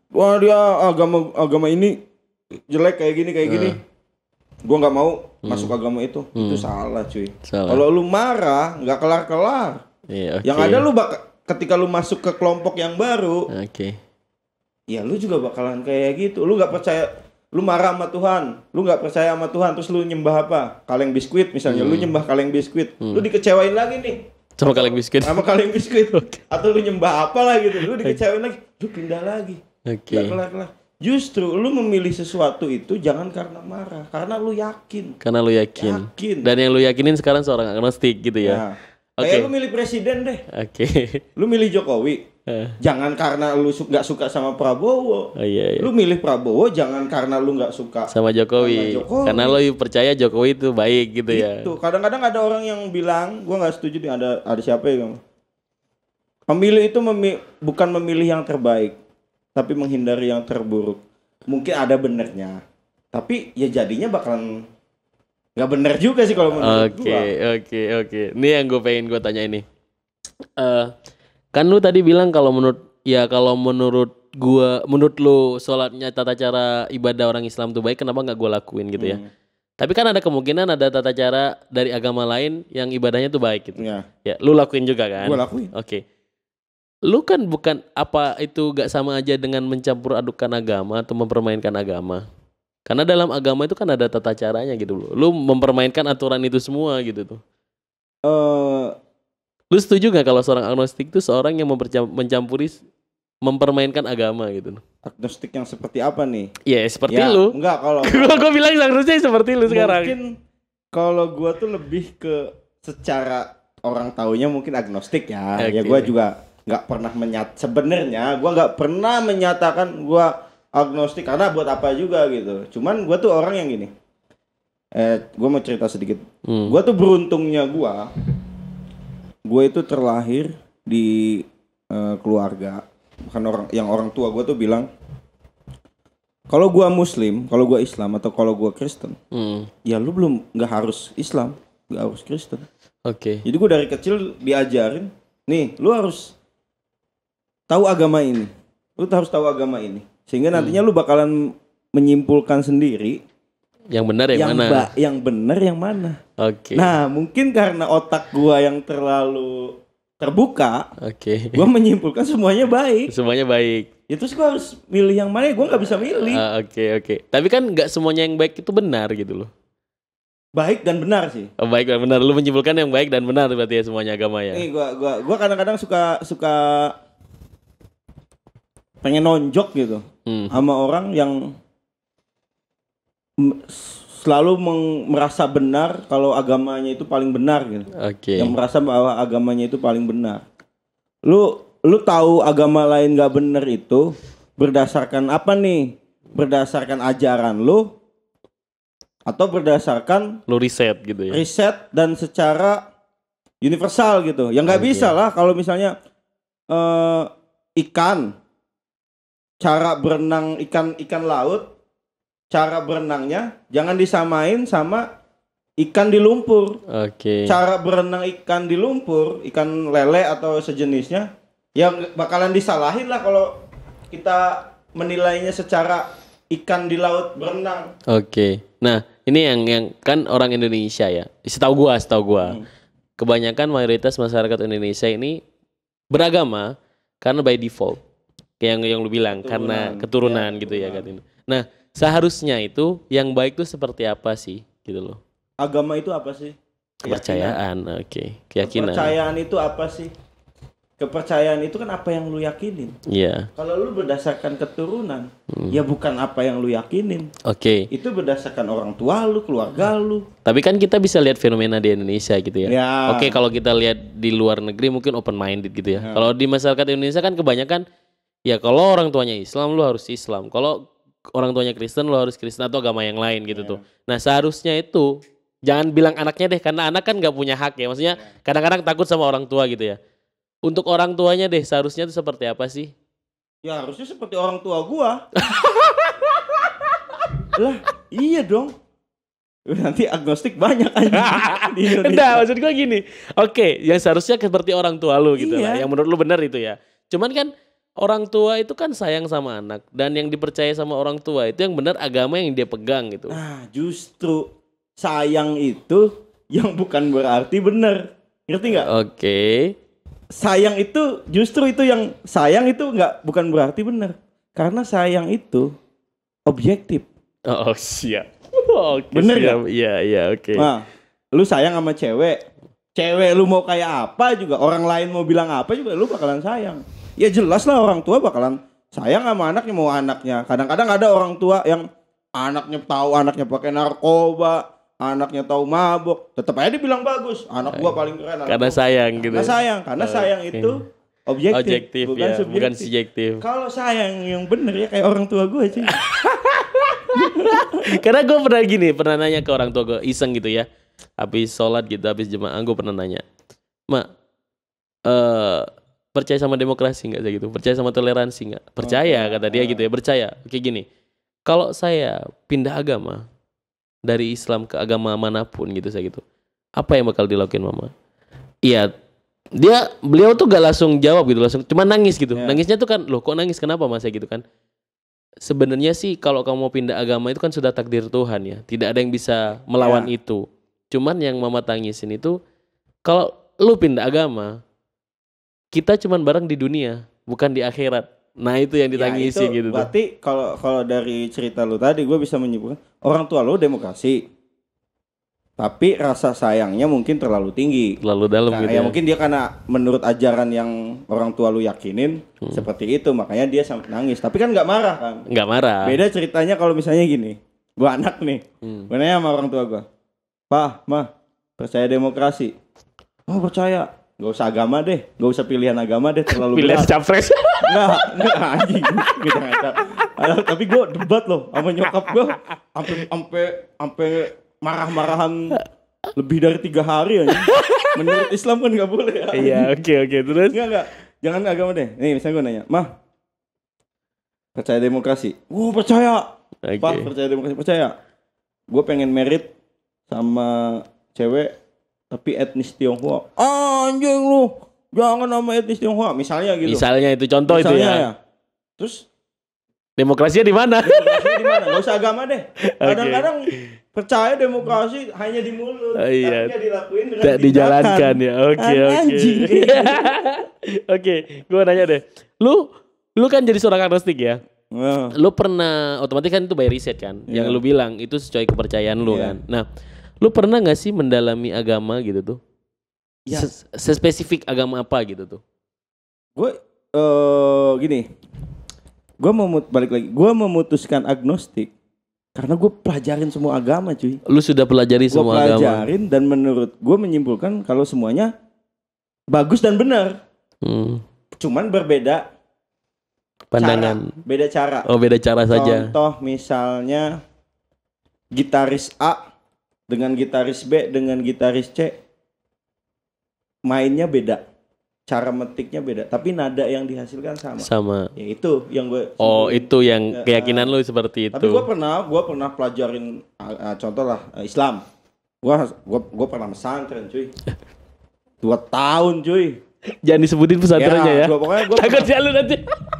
wah dia agama ini jelek kayak gini. Gue nggak mau masuk agama itu. Itu salah cuy. Kalau lu marah nggak kelar-kelar. Yang ada lu ketika lu masuk ke kelompok yang baru, ya lu juga bakalan kayak gitu. Lu nggak percaya, lu marah sama Tuhan, lu nggak percaya sama Tuhan, terus lu nyembah apa? Kaleng biskuit misalnya, lu nyembah kaleng biskuit, lu dikecewain lagi nih sama kaleng biskuit. Atau lu nyembah apa lah gitu, lu dikecewain lagi, lu pindah lagi. Nggak kelar-kelar. Justru lu memilih sesuatu itu jangan karena marah, karena lu yakin. Dan yang lu yakinin sekarang seorang agnostik gitu ya. Kayak lu milih presiden deh. Lu milih Jokowi. Jangan karena lu nggak suka sama Prabowo. Lu milih Prabowo jangan karena lu nggak suka sama Jokowi. Karena lu percaya Jokowi itu baik gitu ya. Itu kadang-kadang ada orang yang bilang, gua nggak setuju nih, ada siapa ya? Pemilih itu bukan memilih yang terbaik, tapi menghindari yang terburuk. Mungkin ada benernya, tapi ya jadinya bakalan nggak bener juga sih kalau menurut gua. Oke. Ini yang gue pengen gue tanya ini. Kan lu tadi bilang kalau menurut lu sholatnya tata cara ibadah orang Islam tuh baik, kenapa nggak gue lakuin gitu ya? Tapi kan ada kemungkinan ada tata cara dari agama lain yang ibadahnya tuh baik gitu. Ya, lu lakuin juga kan? Gue lakuin. Oke. Lu kan bukan apa itu gak sama aja dengan mencampur adukan agama atau mempermainkan agama? Karena dalam agama itu kan ada tata caranya gitu loh. Lu mempermainkan aturan itu semua gitu tuh. Lu setuju gak kalau seorang agnostik itu seorang yang mempermainkan agama gitu loh? Agnostik yang seperti apa nih? Iya, seperti lu. Enggak, kalau Gue bilang agnostik seperti lu sekarang. Mungkin kalau gua tuh lebih ke secara orang taunya mungkin agnostik ya. Ya gua juga nggak pernah sebenarnya gua nggak pernah menyatakan gua agnostik karena buat apa juga gitu. Cuman gue tuh orang yang gini. Gue mau cerita sedikit. Gue tuh beruntungnya gue itu terlahir di keluarga, bukan orang tua gue tuh bilang kalau gue Muslim, kalau gue Islam atau kalau gue Kristen, ya lu nggak harus Islam, nggak harus Kristen. Jadi gue dari kecil diajarin, nih lu harus tahu agama ini, lu harus tahu agama ini. Sehingga nantinya lu bakalan menyimpulkan sendiri yang benar yang mana. Yang benar yang mana. Nah, mungkin karena otak gua yang terlalu terbuka, gua menyimpulkan semuanya baik. Ya terus gua harus milih yang mana? Gua nggak bisa milih. Tapi kan nggak semuanya yang baik itu benar gitu loh. Baik dan benar sih. Baik dan benar. Lu menyimpulkan yang baik dan benar berarti ya semuanya agama ya. Nih gua kadang-kadang suka pengen nonjok gitu sama orang yang selalu merasa benar kalau agamanya itu paling benar gitu. Oke. Yang merasa bahwa agamanya itu paling benar. Lu tahu agama lain gak benar itu berdasarkan apa nih? Berdasarkan ajaran lu atau berdasarkan Lu riset gitu ya. riset dan secara universal gitu. Yang nggak bisa lah kalau misalnya ikan, cara berenang ikan laut, cara berenangnya jangan disamain sama ikan di lumpur. Oke. Cara berenang ikan di lumpur, ikan lele atau sejenisnya, yang bakalan disalahin lah kalau kita menilainya secara ikan di laut berenang. Oke. Nah, ini yang kan orang Indonesia ya. Setahu gua. Kebanyakan mayoritas masyarakat Indonesia ini beragama karena by default. Kayak yang lu bilang karena keturunan gitu ya kan. Nah, seharusnya itu yang baik tuh seperti apa sih gitu loh. Agama itu apa sih? Kepercayaan. Oke. Keyakinan. Kepercayaan itu apa sih? Kepercayaan itu kan apa yang lu yakinin. Iya. Kalau lu berdasarkan keturunan, ya bukan apa yang lu yakinin. Oke. Itu berdasarkan orang tua lu, keluarga lu. Tapi kan kita bisa lihat fenomena di Indonesia gitu ya. Ya. Oke, kalau kita lihat di luar negeri mungkin open minded gitu ya. Kalau di masyarakat Indonesia kan kebanyakan ya kalau orang tuanya Islam lu harus Islam. Kalau orang tuanya Kristen lu harus Kristen atau agama yang lain gitu tuh. Nah, seharusnya itu jangan bilang anaknya deh karena anak kan nggak punya hak ya. Maksudnya kadang-kadang takut sama orang tua gitu ya. Untuk orang tuanya deh seharusnya itu seperti apa sih? Ya harusnya seperti orang tua gua. Lah, iya dong. Nanti agnostik banyak aja di Indonesia. Enggak, maksud gua gini. Oke, yang seharusnya seperti orang tua lu gitu lah. Yang menurut lu benar itu ya. Cuman kan orang tua itu kan sayang sama anak dan yang dipercaya sama orang tua itu yang benar agama yang dia pegang gitu. Nah, justru sayang itu yang bukan berarti benar. Ngerti nggak? Oke. Sayang itu justru itu yang sayang itu bukan berarti benar. Karena sayang itu objektif. Oh, siap. Oke, Bener siap. nggak? Iya, oke. Nah, lu sayang sama cewek lu mau kayak apa juga, orang lain mau bilang apa juga lu bakalan sayang. Ya jelas lah orang tua bakalan sayang sama anaknya, mau anaknya. Kadang-kadang ada orang tua yang anaknya pakai narkoba, anaknya tahu mabok, tetap aja dibilang bagus. Anak gua paling keren. Karena sayang gitu. Karena sayang itu objektif, bukan subjektif. Kalau sayang yang bener ya kayak orang tua gua sih. Karena gue pernah nanya ke orang tua gue iseng gitu ya. Habis sholat gitu, habis jemaah gue pernah nanya, "Mak, percaya sama demokrasi nggak?" Saya gitu. "Percaya sama toleransi nggak?" "Percaya," kata dia gitu ya. "Percaya." Kayak gini. "Kalau saya pindah agama dari Islam ke agama manapun gitu saya gitu, apa yang bakal dilakuin mama?" Iya, beliau tuh gak langsung jawab gitu, langsung cuma nangis gitu. Nangisnya tuh kan, "Loh kok nangis, kenapa mas?" gitu kan. Sebenarnya sih kalau kamu mau pindah agama itu kan sudah takdir Tuhan ya. Tidak ada yang bisa melawan itu. Cuman yang mama tangisin itu kalau lu pindah agama, kita cuman bareng di dunia, bukan di akhirat. Nah itu yang ditangisin gitu. Berarti kalau dari cerita lu tadi gue bisa menyimpulkan orang tua lu demokrasi. Tapi rasa sayangnya mungkin terlalu tinggi. Terlalu dalam gitu ya. Mungkin dia karena menurut ajaran yang orang tua lu yakinin seperti itu, makanya dia sampai nangis. Tapi kan nggak marah kan? Nggak marah. Beda ceritanya kalau misalnya gini, gua anak nih, gua nanya sama orang tua gua, "Pak, Ma, percaya demokrasi?" "Oh percaya." "Gak usah agama deh, gak usah pilihan agama deh, terlalu Pilihan berat." capres. Enggak anjing. Gitu ngacak. Tapi gua debat loh sama nyokap gua, sampai marah-marahan lebih dari 3 hari aja. Menurut Islam kan nggak boleh. Ya. Iya, oke terus. Enggak. Jangan agama deh. Nih misalnya gue nanya, "Mah, percaya demokrasi?" "Oh percaya." Okay. "Pak, percaya demokrasi?" "Percaya." "Gue pengen merit sama cewek tapi etnis Tionghoa." "Anjing lu, jangan sama etnis Tionghoa." Misalnya gitu. Misalnya itu contoh itu ya. Terus demokrasinya di mana? Demokrasinya di mana? Gak usah agama deh. Kadang-kadang percaya demokrasi hanya di mulut, iya. tapi dilakuin dengan tidak dijalankan ya. Oke. Oke, gue nanya deh. Lu kan jadi seorang agnostik ya. Lu pernah otomatis kan itu by riset kan. Yang lu bilang itu sesuai kepercayaan lu kan. Nah, lu pernah nggak sih mendalami agama gitu tuh? Ya. Spesifik agama apa gitu tuh? Gue gini. Gue balik lagi. Gue memutuskan agnostik Karena gue pelajarin semua agama cuy. Lu sudah pelajari Gue semua agama. pelajarin dan menurut gue menyimpulkan kalau semuanya bagus dan benar. Cuman berbeda Pandangan. beda cara. Oh, beda cara saja. Contoh misalnya gitaris A dengan gitaris B dengan gitaris C mainnya beda. Cara metiknya beda, tapi nada yang dihasilkan sama. Sama. Ya itu yang gue. Oh, itu yang keyakinan lu seperti itu. Tapi gue pernah pelajarin contoh lah Islam. Gue pernah pesantren cuy. 2 tahun cuy. Jangan disebutin pesantrennya ya. Pokoknya gue Takutnya lu nanti.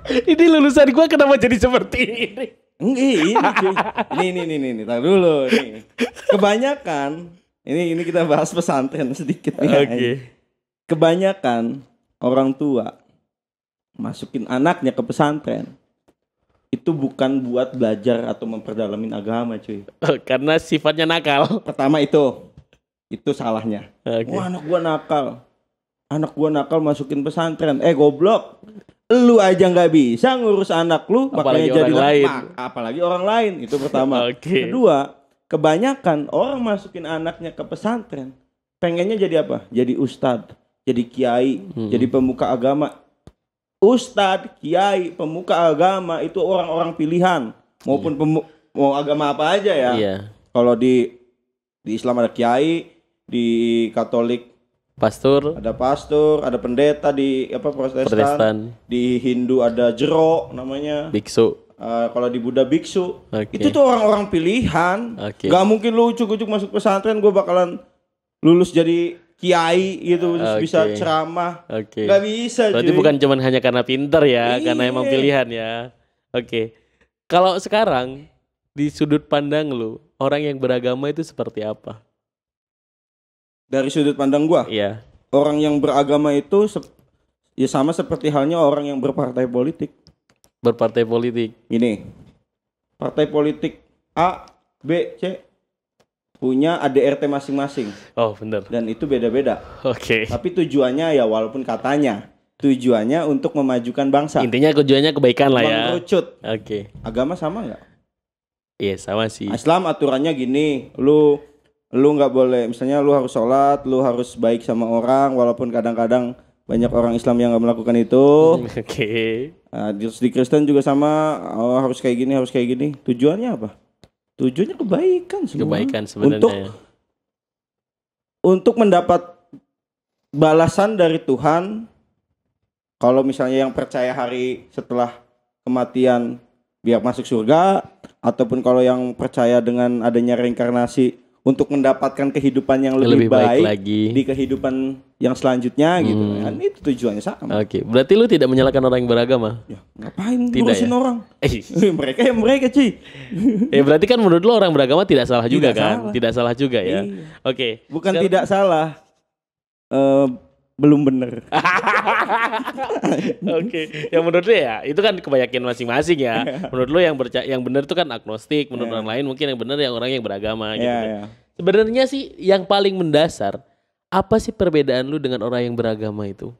Ini lulusan gua kenapa jadi seperti ini? ini cuy. Ini tar dulu nih. Kebanyakan ini kita bahas pesantren sedikit nih. Oke. Kebanyakan orang tua masukin anaknya ke pesantren itu bukan buat belajar atau memperdalamin agama cuy. Karena sifatnya nakal. Pertama itu salahnya. Oke. Wah, anak gua nakal masukin pesantren. Goblok. Lu aja nggak bisa ngurus anak lu, Apalagi makanya jadi orang lain. apalagi orang lain. Itu pertama. Oke. Kedua, kebanyakan orang masukin anaknya ke pesantren pengennya jadi apa? Jadi ustadz, jadi kiai, jadi pemuka agama. Ustadz, kiai, pemuka agama itu orang-orang pilihan, maupun mau agama apa aja ya. Iya. Kalau di Islam ada kiai, di Katolik Pastor, ada pastor, ada pendeta di Protestan. Di Hindu ada jero namanya. biksu. Kalau di Buddha biksu. Oke. Itu tuh orang-orang pilihan. Oke. Gak mungkin lu ujuk-ujuk masuk pesantren gue bakalan lulus jadi kiai gitu, terus bisa ceramah. Oke. Gak bisa. Berarti cuy. bukan cuma hanya karena pinter ya, Iya. karena emang pilihan ya. Oke. Kalau sekarang di sudut pandang lu, orang yang beragama itu seperti apa? Dari sudut pandang gua, Iya. orang yang beragama itu ya sama seperti halnya orang yang berpartai politik. Berpartai politik. Ini partai politik A, B, C punya ADRT masing-masing Oh, bener. dan itu beda-beda. Oke. Tapi tujuannya ya walaupun katanya tujuannya untuk memajukan bangsa. Intinya tujuannya kebaikan lah ya. Mengerucut. Oke. Agama sama nggak? Iya, sama sih. Islam aturannya gini, lu nggak boleh, misalnya lu harus sholat, lu harus baik sama orang, walaupun kadang-kadang banyak orang Islam yang nggak melakukan itu. Oke. Di Kristen juga sama, harus kayak gini. Tujuannya apa? Tujuannya kebaikan semua. Kebaikan sebenarnya. Untuk mendapat balasan dari Tuhan. Kalau misalnya yang percaya hari setelah kematian biar masuk surga, ataupun kalau yang percaya dengan adanya reinkarnasi untuk mendapatkan kehidupan yang lebih baik lagi di kehidupan yang selanjutnya gitu kan, itu tujuannya sama. Oke, berarti lu tidak menyalahkan orang yang beragama? Ya, ngapain Tidak ngurusin ya? orang? mereka cuy. Ya berarti kan menurut lu orang beragama tidak salah juga Tidak kan? salah. Tidak salah juga ya. Iya. Oke. Bukan Sekarang- tidak salah, belum bener. Oke, yang menurut lu ya itu kan kebanyakan masing-masing ya. Menurut lu yang benar itu kan agnostik, menurut orang lain mungkin yang benar yang orang yang beragama gitu. Iya, kan. iya. Sebenarnya sih yang paling mendasar apa sih perbedaan lu dengan orang yang beragama itu?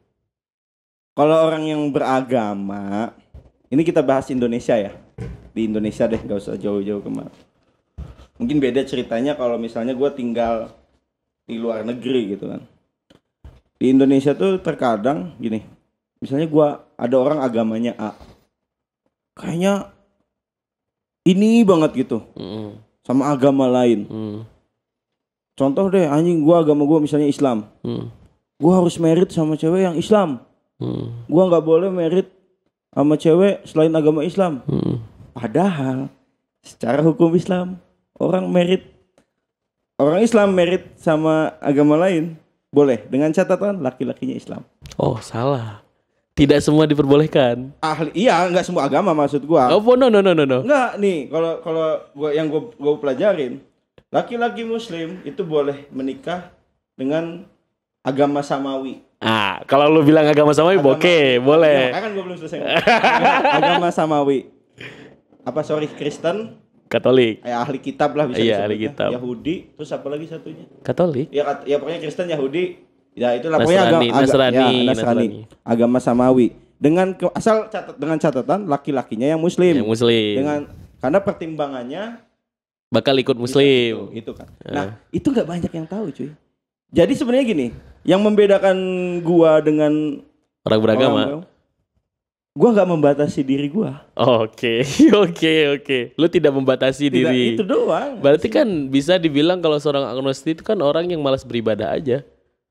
Kalau orang yang beragama, ini kita bahas Indonesia ya. Di Indonesia deh, gak usah jauh-jauh kemana. Mungkin beda ceritanya kalau misalnya gue tinggal di luar negeri gitu kan. Di Indonesia tuh terkadang gini, misalnya gue ada orang agamanya A, kayaknya ini banget gitu sama agama lain. Contoh deh, anjing gue agama gue misalnya Islam, gue harus merit sama cewek yang Islam. Gue nggak boleh merit sama cewek selain agama Islam. Padahal secara hukum Islam orang Islam merit sama agama lain boleh dengan catatan laki-lakinya Islam. Oh, salah. Tidak semua diperbolehkan. Iya, nggak semua agama maksud gue. Oh, no. Nggak nih, kalau gue pelajarin, laki-laki Muslim itu boleh menikah dengan agama samawi. Kalau lu bilang agama samawi, oke, boleh. Ya, kan gue belum selesai. Agama samawi. Kristen, Katolik, ahli kitab lah bisa Iya, disebutnya. ahli kitab. Yahudi, terus apa lagi satunya? Katolik, Ya pokoknya Kristen, Yahudi, ya itulah Nasrani, pokoknya Nasrani. Nasrani. Agama samawi. Dengan catatan laki-lakinya yang Muslim. yang Muslim. Karena pertimbangannya bakal ikut muslim. Itu kan. Nah, itu nggak banyak yang tahu, cuy. Jadi sebenarnya gini, yang membedakan gua dengan Orang beragama. Gua nggak membatasi diri gua. Oke. Oke. Lu tidak membatasi Tidak, diri. itu doang. Berarti kan bisa dibilang kalau seorang agnostik itu kan orang yang malas beribadah aja.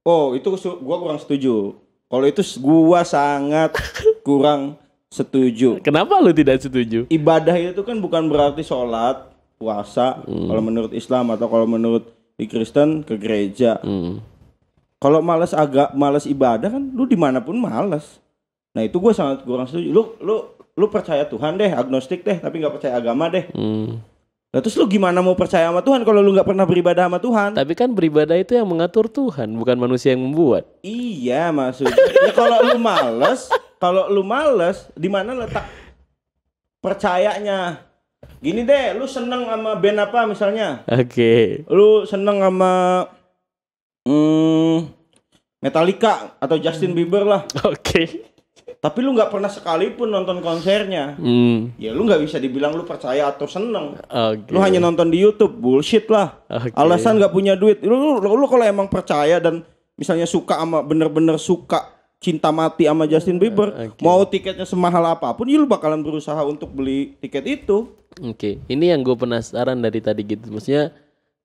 Oh, itu gua kurang setuju. Kalau itu gua sangat kurang setuju. Kenapa lu tidak setuju? Ibadah itu kan bukan berarti sholat, puasa, kalau menurut Islam atau kalau menurut di Kristen ke gereja. Kalau malas ibadah kan lu dimanapun malas. Nah itu gue sangat kurang setuju. Lu percaya Tuhan deh, agnostik deh, tapi nggak percaya agama deh. Nah, terus lu gimana mau percaya sama Tuhan kalau lu nggak pernah beribadah sama Tuhan? Tapi kan beribadah itu yang mengatur Tuhan, bukan manusia yang membuat. Iya maksudnya. Ya kalau lu males, di mana letak percayanya? Gini deh, lu seneng sama band apa misalnya? Oke. Lu seneng sama Metallica atau Justin Bieber lah. Oke. Tapi lu nggak pernah sekalipun nonton konsernya. Ya lu nggak bisa dibilang lu percaya atau seneng. Oke. Lu hanya nonton di YouTube, bullshit lah. Oke. Alasan nggak punya duit. Lu kalau emang percaya dan misalnya suka sama bener-bener suka cinta mati sama Justin Bieber, mau tiketnya semahal apapun, ya lu bakalan berusaha untuk beli tiket itu. Oke. Ini yang gue penasaran dari tadi gitu. Maksudnya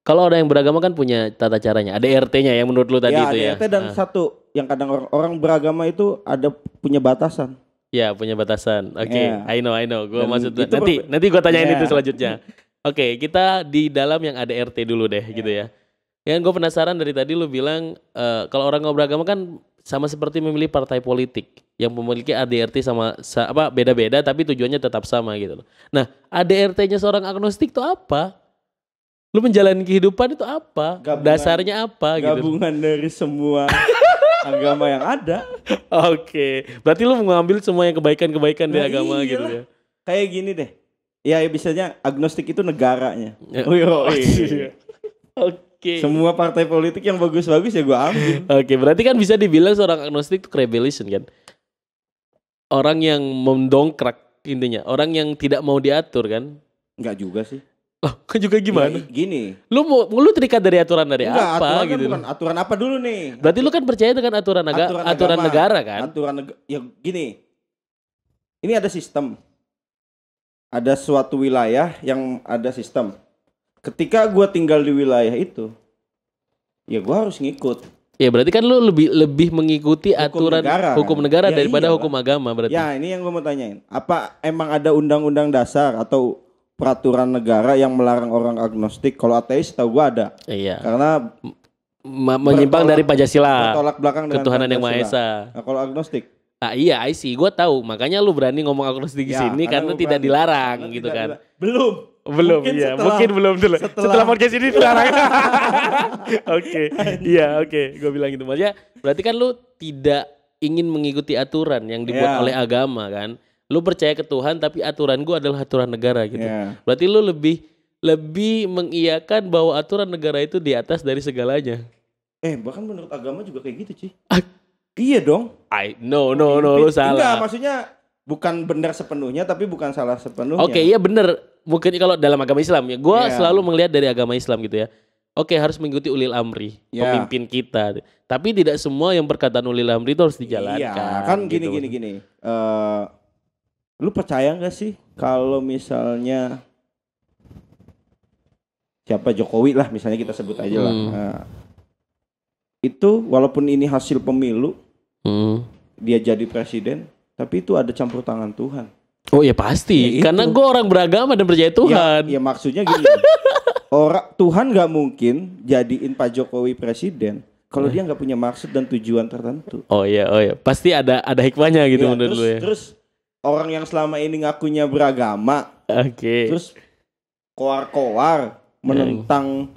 kalau orang yang beragama kan punya tata caranya. Ada RT-nya yang menurut lu tadi itu ya. RT dan satu yang kadang orang beragama itu ada punya batasan. Ya punya batasan. Oke. Yeah. I know. Gue Dan maksud itu nanti gue tanyain Yeah. itu selanjutnya. Oke, kita di dalam yang ada RT dulu deh gitu ya. Yang gue penasaran dari tadi lu bilang kalau orang nggak beragama kan sama seperti memilih partai politik yang memiliki ADRT beda-beda tapi tujuannya tetap sama gitu loh. Nah, ADRT-nya seorang agnostik itu apa? Lu menjalani kehidupan itu apa? Dasarnya apa gitu? Gabungan dari semua agama yang ada. Oke. Berarti lu mengambil semua yang kebaikan-kebaikan di agama iyalah. gitu ya. Kayak gini deh. Ya bisanya agnostik itu negaranya. Ya. Oke. Semua partai politik yang bagus-bagus ya gua ambil. Oke, berarti kan bisa dibilang seorang agnostik itu rebellion kan? Orang yang mendongkrak intinya, orang yang tidak mau diatur kan? Enggak juga sih. Oh, kan juga gimana? Ya, gini. Lu terikat dari aturan dari Enggak, apa aturan gitu? kan bukan aturan apa dulu nih? Berarti lu kan percaya dengan aturan agama. negara kan? Ya gini. Ini ada sistem. Ada suatu wilayah yang ada sistem. Ketika gua tinggal di wilayah itu, ya gua harus ngikut. Ya berarti kan lu lebih mengikuti aturan hukum negara Ya, daripada iyalah. hukum agama berarti. Ya, ini yang gua mau tanyain. Apa emang ada undang-undang dasar atau peraturan negara yang melarang orang agnostik? Kalau ateis tahu gua ada. Iya. Karena Menyimpang dari Pancasila. bertolak belakang dengan Ketuhanan yang Maha Pancasila. Esa. Nah, kalau agnostik Iya, I see. Gue tahu. Makanya lu berani ngomong agnostik di Ya, sini karena gua tidak berani. dilarang Karena gitu tidak kan. Belum. Mungkin Iya. setelah- Mungkin belum dulu. setelah- Setelah podcast ini dilarang. Oke. Iya, oke. Gue bilang gitu. Maksudnya berarti kan lu tidak ingin mengikuti aturan yang dibuat Ya. oleh agama kan. Lu percaya ke Tuhan tapi aturan gue adalah aturan negara gitu. Ya. Berarti lu lebih mengiyakan bahwa aturan negara itu di atas dari segalanya. Bahkan menurut agama juga kayak gitu, Ci. Iya dong. No, lu salah. Enggak, maksudnya bukan benar sepenuhnya tapi bukan salah sepenuhnya. Oke, iya bener. Mungkin kalau dalam agama Islam ya, gue Iya. selalu melihat dari agama Islam gitu ya. Oke, harus mengikuti ulil amri, Iya. pemimpin kita. Tapi tidak semua yang perkataan ulil amri itu harus dijalankan. Iya, kan gitu. gini. Lu percaya nggak sih kalau misalnya siapa Jokowi lah, misalnya kita sebut aja lah. Nah, itu walaupun ini hasil pemilu, dia jadi presiden, tapi itu ada campur tangan Tuhan. Oh ya pasti, Ya, karena itu. gue orang beragama dan percaya Tuhan. Ya maksudnya gini. Tuhan nggak mungkin jadiin Pak Jokowi presiden kalau dia nggak punya maksud dan tujuan tertentu. Oh iya, pasti ada hikmahnya gitu Ya, menurut lu ya. terus orang yang selama ini ngakunya beragama, Oke. terus koar-koar menentang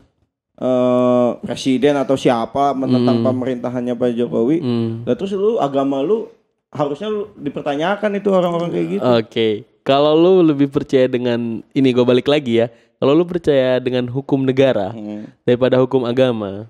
presiden atau siapa, menentang pemerintahannya Pak Jokowi. Nah, terus lu agama lu harusnya lu dipertanyakan itu orang-orang kayak gitu. Oke. Kalau lu lebih percaya dengan ini, gue balik lagi ya. Kalau lu percaya dengan hukum negara daripada hukum agama,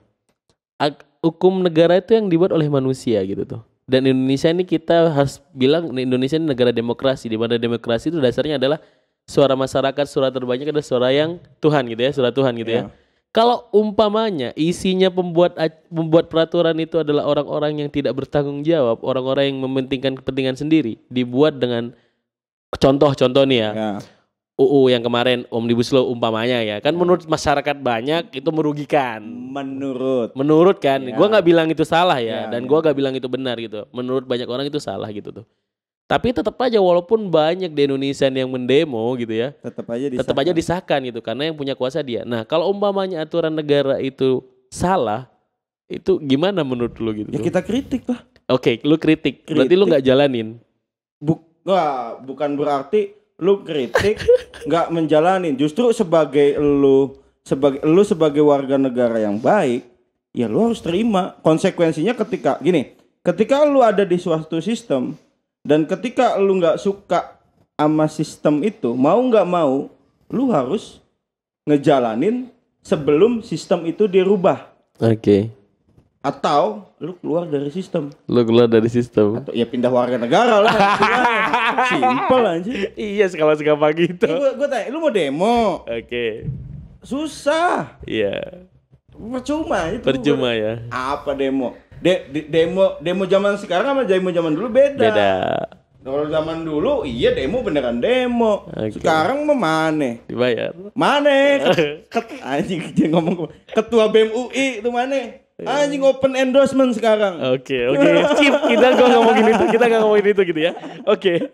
hukum negara itu yang dibuat oleh manusia gitu tuh. Dan Indonesia ini kita harus bilang Indonesia ini negara demokrasi, di mana demokrasi itu dasarnya adalah suara masyarakat, suara terbanyak adalah suara yang Tuhan gitu ya, suara Tuhan gitu ya. Iya. Kalau umpamanya isinya pembuat peraturan itu adalah orang-orang yang tidak bertanggung jawab, orang-orang yang mementingkan kepentingan sendiri, dibuat dengan contoh nih ya. Ya. UU yang kemarin Omnibus Law umpamanya ya, kan menurut masyarakat banyak itu merugikan. Menurut kan, Ya. gua nggak bilang itu salah ya, Ya, dan ya. gua nggak bilang itu benar gitu. Menurut banyak orang itu salah gitu tuh. Tapi tetap aja walaupun banyak di Indonesia yang mendemo gitu ya, Tetap aja tetap aja disahkan gitu karena yang punya kuasa dia. Nah, kalau umpamanya aturan negara itu salah, itu gimana menurut lu gitu? Ya kita kritik lah. Oke, lu kritik. Berarti lu nggak jalanin. Bukan berarti lu kritik nggak menjalanin. Justru sebagai lu sebagai warga negara yang baik, ya lu harus terima konsekuensinya ketika lu ada di suatu sistem dan ketika lu nggak suka sama sistem itu, mau nggak mau lu harus ngejalanin sebelum sistem itu dirubah. Oke. Atau lu keluar dari sistem. Lu keluar dari sistem. Atau ya pindah warga negara lah. Simpel aja. Iya, segampang gitu. Gue tanya, lu mau demo? Oke. Susah. Iya. Percuma itu. Percuma ya. Apa demo? Demo zaman sekarang sama demo zaman dulu beda. Kalau zaman dulu iya demo beneran demo. Oke. Sekarang mah mana? Dibayar. Mana? Anjing dia ngomong ketua BEM UI itu mana? Anjing open endorsement sekarang. Oke. Skip. Kita nggak ngomongin itu gitu ya. Oke.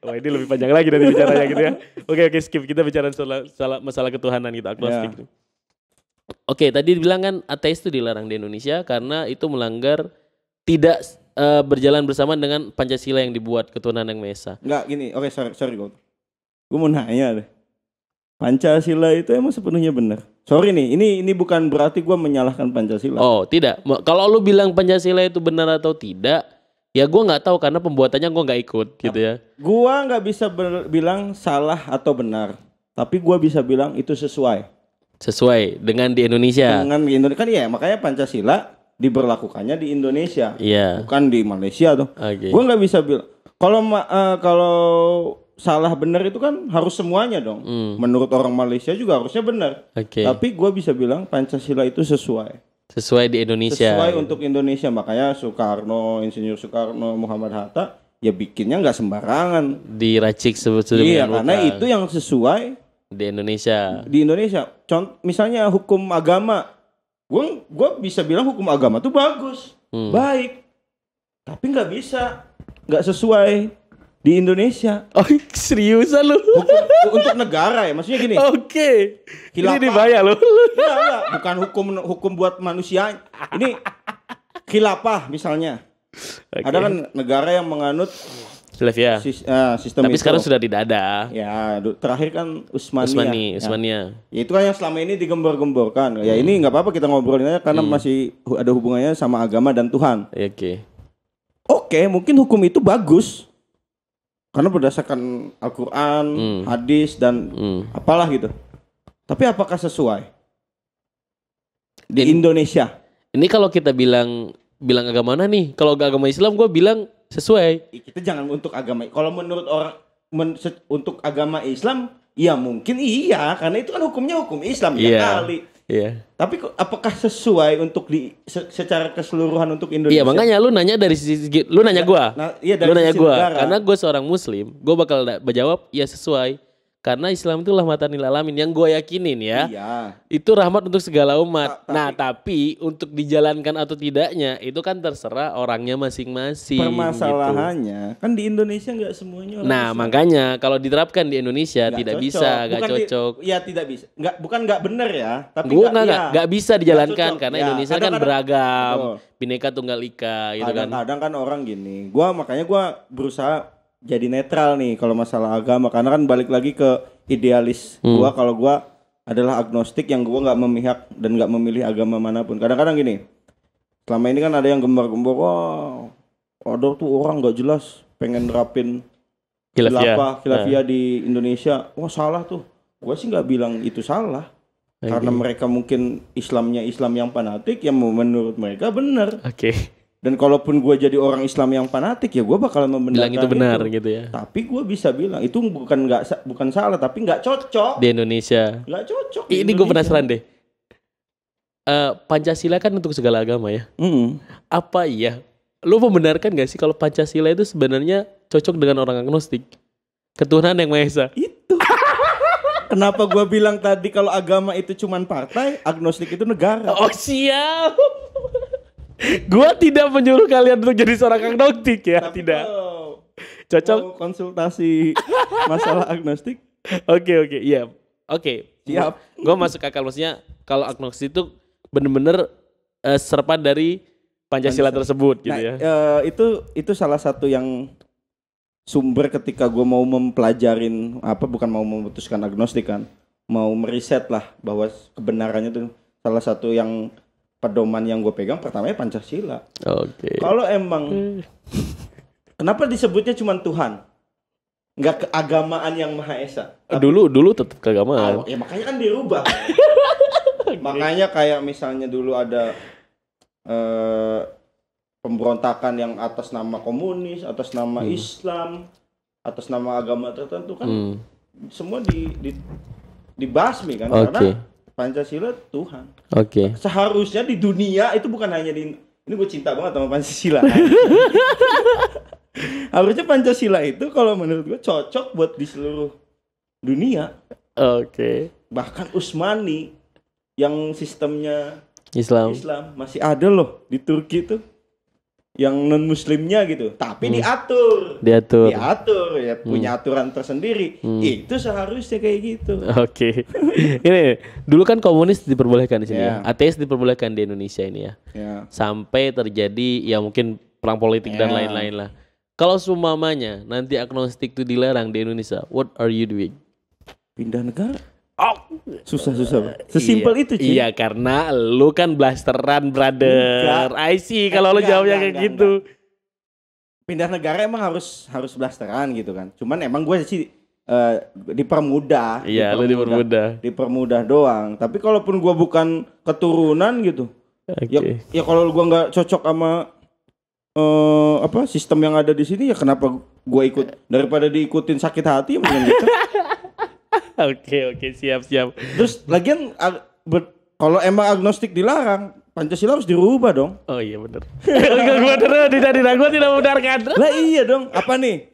Wah, ini lebih panjang lagi dari bicaranya gitu ya. Oke, skip. Kita bicara soal masalah ketuhanan gitu, agnostik. Ya. Oke, tadi dibilang kan ateis itu dilarang di Indonesia karena itu melanggar tidak berjalan bersama dengan Pancasila yang dibuat ketuhanan yang Maha Esa. Enggak gini. Oke, sorry gue mau nanya deh. Pancasila itu emang sepenuhnya benar? Sorry nih, ini bukan berarti gue menyalahkan Pancasila. Oh, tidak. Kalau lu bilang Pancasila itu benar atau tidak, ya gue nggak tahu karena pembuatannya gue nggak ikut gitu ya. Gue nggak bisa bilang salah atau benar, tapi gue bisa bilang itu sesuai Dengan di Indonesia. dengan di Indonesia. Kan ya makanya Pancasila diberlakukannya di Indonesia, Iya. bukan di Malaysia tuh. Oke. Gue nggak bisa bilang kalau salah benar itu kan harus semuanya dong. Menurut orang Malaysia juga harusnya benar. Oke. Tapi gue bisa bilang Pancasila itu Sesuai di Indonesia. sesuai untuk Indonesia. Makanya Insinyur Soekarno, Muhammad Hatta ya bikinnya nggak sembarangan. Diracik sebetulnya. Iya, karena itu yang sesuai di Indonesia. di Indonesia. Misalnya hukum agama, gue bisa bilang hukum agama tuh bagus, baik, tapi nggak sesuai di Indonesia. Oh, seriusan lu? Untuk negara ya, maksudnya gini. Oke. Khilafah. Ini dibayar lu. Enggak, bukan hukum buat manusia. Ini khilafah misalnya. Oke. Ada kan negara yang menganut Khilafah. sistem Tapi itu. sekarang sudah tidak ada. Ya, terakhir kan Utsmaniyah. Utsmaniyah. Ya, itu kan yang selama ini digembor-gemborkan. Ya ini nggak apa-apa kita ngobrolin aja karena masih ada hubungannya sama agama dan Tuhan. Oke. Oke, mungkin hukum itu bagus. Karena berdasarkan Al-Quran, hadis dan apalah gitu. Tapi apakah sesuai di Indonesia? Ini kalau kita bilang agama mana nih? Kalau agama Islam gue bilang sesuai. Kita jangan untuk agama. Kalau menurut orang untuk agama Islam, ya mungkin iya, karena itu kan hukumnya hukum Islam ya kali. Iya. Tapi apakah sesuai untuk secara keseluruhan untuk Indonesia? Iya, makanya lu nanya dari sisi lu nanya gua. Iya, dari lu nanya sisi gua negara. karena gue seorang muslim, gue bakal menjawab ya sesuai. Karena Islam itu rahmatan lil alamin yang gue yakinin ya. Iya. Itu rahmat untuk segala umat. Nah, tapi untuk dijalankan atau tidaknya itu kan terserah orangnya masing-masing. Permasalahannya kan di Indonesia nggak semuanya. Nah, makanya kalau diterapkan di Indonesia tidak bisa, nggak cocok. Iya, tidak bisa. Bukan nggak bener ya, tapi Gue nggak bisa dijalankan cocok. karena Ya, Indonesia kan kadang-kadang- beragam, Betul. Bineka Tunggal Ika gitu kan. Kadang-kadang kan orang gini. Makanya gua berusaha jadi netral nih kalau masalah agama, karena kan balik lagi ke idealis gua. Kalau gua adalah agnostik yang gua nggak memihak dan nggak memilih agama manapun. Kadang-kadang gini, selama ini kan ada yang gembar-gembor, wah ada tuh orang nggak jelas pengen nerapin khilafah di Indonesia. Wah salah tuh. Gua sih nggak bilang itu salah. Karena mereka mungkin Islamnya Islam yang fanatik, yang menurut mereka benar. Oke. Dan kalaupun gue jadi orang Islam yang fanatik ya gue bakalan membenarkan Bilang itu benar gitu ya. Tapi gue bisa bilang itu bukan salah tapi nggak cocok Di Indonesia. nggak cocok di Ini gue Indonesia. penasaran deh. Pancasila kan untuk segala agama ya. Apa iya? Lu membenarkan gak sih kalau Pancasila itu sebenarnya cocok dengan orang agnostik? Ketuhanan yang Maha Esa. Itu kenapa gue bilang tadi kalau agama itu cuman partai, agnostik itu negara. Oh siap. Gua tidak menyuruh kalian untuk jadi seorang agnostik ya, Tapi tidak. kalau Cocok. mau konsultasi masalah agnostik, Oke, iya. Oke. Siap. Gua masuk akal, maksudnya kalau agnostik itu bener-bener serapan dari Pancasila tersebut gitu ya. itu salah satu yang sumber ketika gue mau mempelajarin bukan mau memutuskan agnostik kan, mau meriset lah bahwa kebenarannya itu salah satu yang pedoman yang gue pegang pertamanya Pancasila. Oke. Kalau emang kenapa disebutnya cuma Tuhan, nggak keagamaan yang Maha Esa? Dulu tetap keagamaan. Ya makanya kan dirubah. Makanya kayak misalnya dulu ada pemberontakan yang atas nama komunis, atas nama Islam, atas nama agama tertentu kan semua dibasmi kan karena Pancasila Tuhan. Oke. Seharusnya di dunia itu bukan hanya ini gue cinta banget sama Pancasila. Harusnya Pancasila itu kalau menurut gue cocok buat di seluruh dunia. Oke. Bahkan Utsmani yang sistemnya Islam. masih ada loh di Turki tuh yang non muslimnya gitu, tapi diatur ya punya aturan tersendiri. Itu seharusnya kayak gitu. Oke. Ini dulu kan komunis diperbolehkan di sini ya. Ya. Ateis diperbolehkan di Indonesia ini ya. Ya. Sampai terjadi ya mungkin perang politik dan lain-lain lah. Kalau seumpamanya nanti agnostik itu dilarang di Indonesia, what are you doing? Pindah negara. Oh, Susah Bang. Sesimpel itu Ci. Iya, karena lu kan blasteran, brother. I see kalau lu jawabnya kayak gitu. Pindah negara emang harus blasteran gitu kan. Cuman emang gue sih dipermudah. Iya, lu dipermudah. Dipermudah doang. Tapi kalaupun gue bukan keturunan gitu, ya kalau gue nggak cocok sama sistem yang ada di sini ya kenapa gue ikut daripada diikutin sakit hati mending gitu. Oke, siap. Terus lagian kalau emang agnostik dilarang, Pancasila harus dirubah dong. Oh iya benar. Gue tidak membenarkan. Lah iya dong. Apa nih?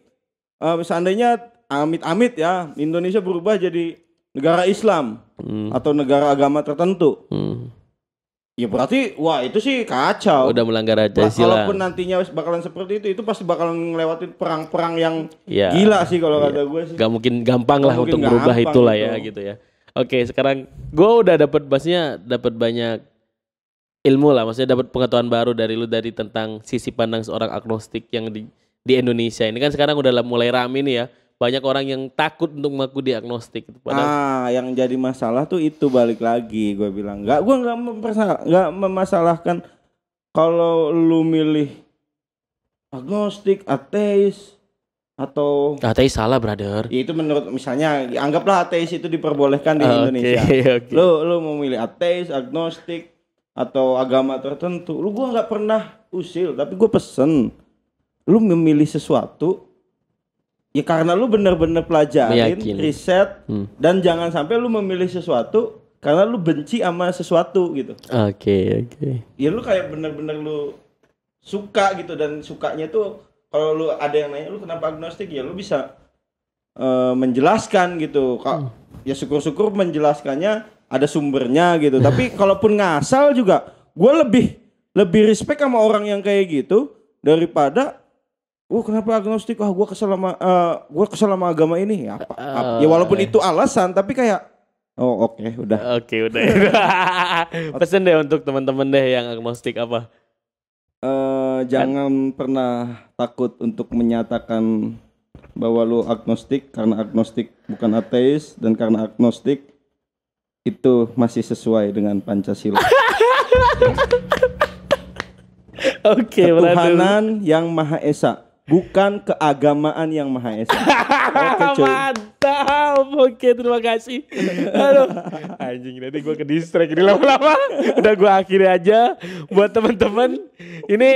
Seandainya amit-amit ya Indonesia berubah jadi negara Islam atau negara agama tertentu. Ya berarti wah itu sih kacau. Udah melanggar Pancasila. Kalaupun nantinya bakalan seperti itu pasti bakalan ngelewatin perang-perang yang gila sih kalau kata gue sih. Gak mungkin gampang lah untuk merubah itulah ya gitu ya. Oke, sekarang gue udah dapat banyak ilmu lah, maksudnya dapat pengetahuan baru dari lu tentang sisi pandang seorang agnostik yang di Indonesia. Ini kan sekarang udah mulai rame nih ya. Banyak orang yang takut untuk mengaku dia agnostik. Padahal yang jadi masalah tuh itu balik lagi gue bilang. Gue nggak memasalahkan kalau lu milih agnostik, ateis atau ateis salah, brother. Ya itu menurut misalnya anggaplah ateis itu diperbolehkan di Indonesia. Okay. Lu mau milih ateis, agnostik atau agama tertentu. Gue nggak pernah usil, tapi gue pesen lu memilih sesuatu. Ya karena lu bener-bener pelajarin, riset, dan jangan sampai lu memilih sesuatu karena lu benci sama sesuatu gitu. Oke. Ya lu kayak bener-bener lu suka gitu, dan sukanya tuh kalau lu ada yang nanya lu kenapa agnostik, ya lu bisa menjelaskan gitu. Ya syukur-syukur menjelaskannya ada sumbernya gitu. Tapi kalaupun ngasal juga, gue lebih respect sama orang yang kayak gitu daripada kenapa agnostik? Gue kesel sama agama ini. Ya walaupun itu alasan, tapi kayak oke, udah. Pesen deh untuk teman-teman deh yang agnostik apa? Jangan pernah takut untuk menyatakan bahwa lu agnostik, karena agnostik bukan ateis, dan karena agnostik itu masih sesuai dengan Pancasila. Ketuhanan yang Maha Esa, bukan keagamaan yang Maha Esa. Mantap. Oke, terima kasih. Aduh, anjing nanti gue ke distract ini lama-lama. Udah gue akhiri aja buat teman-teman. Ini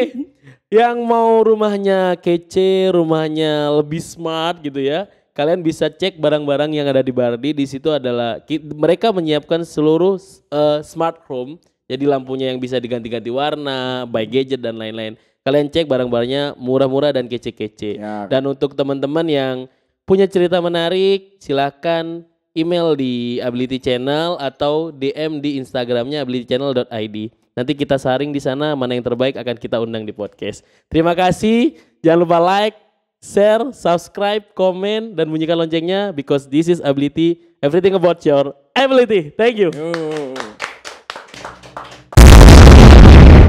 Yang mau rumahnya kece, rumahnya lebih smart gitu ya. Kalian bisa cek barang-barang yang ada di Bardi. Di situ adalah mereka menyiapkan seluruh smart home. Jadi lampunya yang bisa diganti-ganti warna, by gadget dan lain-lain. Kalian cek barang-barangnya murah-murah dan kece-kece. Ya. Dan untuk teman-teman yang punya cerita menarik, silakan email di Ability Channel atau DM di Instagramnya abilitychannel.id. Nanti kita saring di sana mana yang terbaik akan kita undang di podcast. Terima kasih. Jangan lupa like, share, subscribe, komen, dan bunyikan loncengnya because this is Ability, everything about your ability. Thank you. Yo.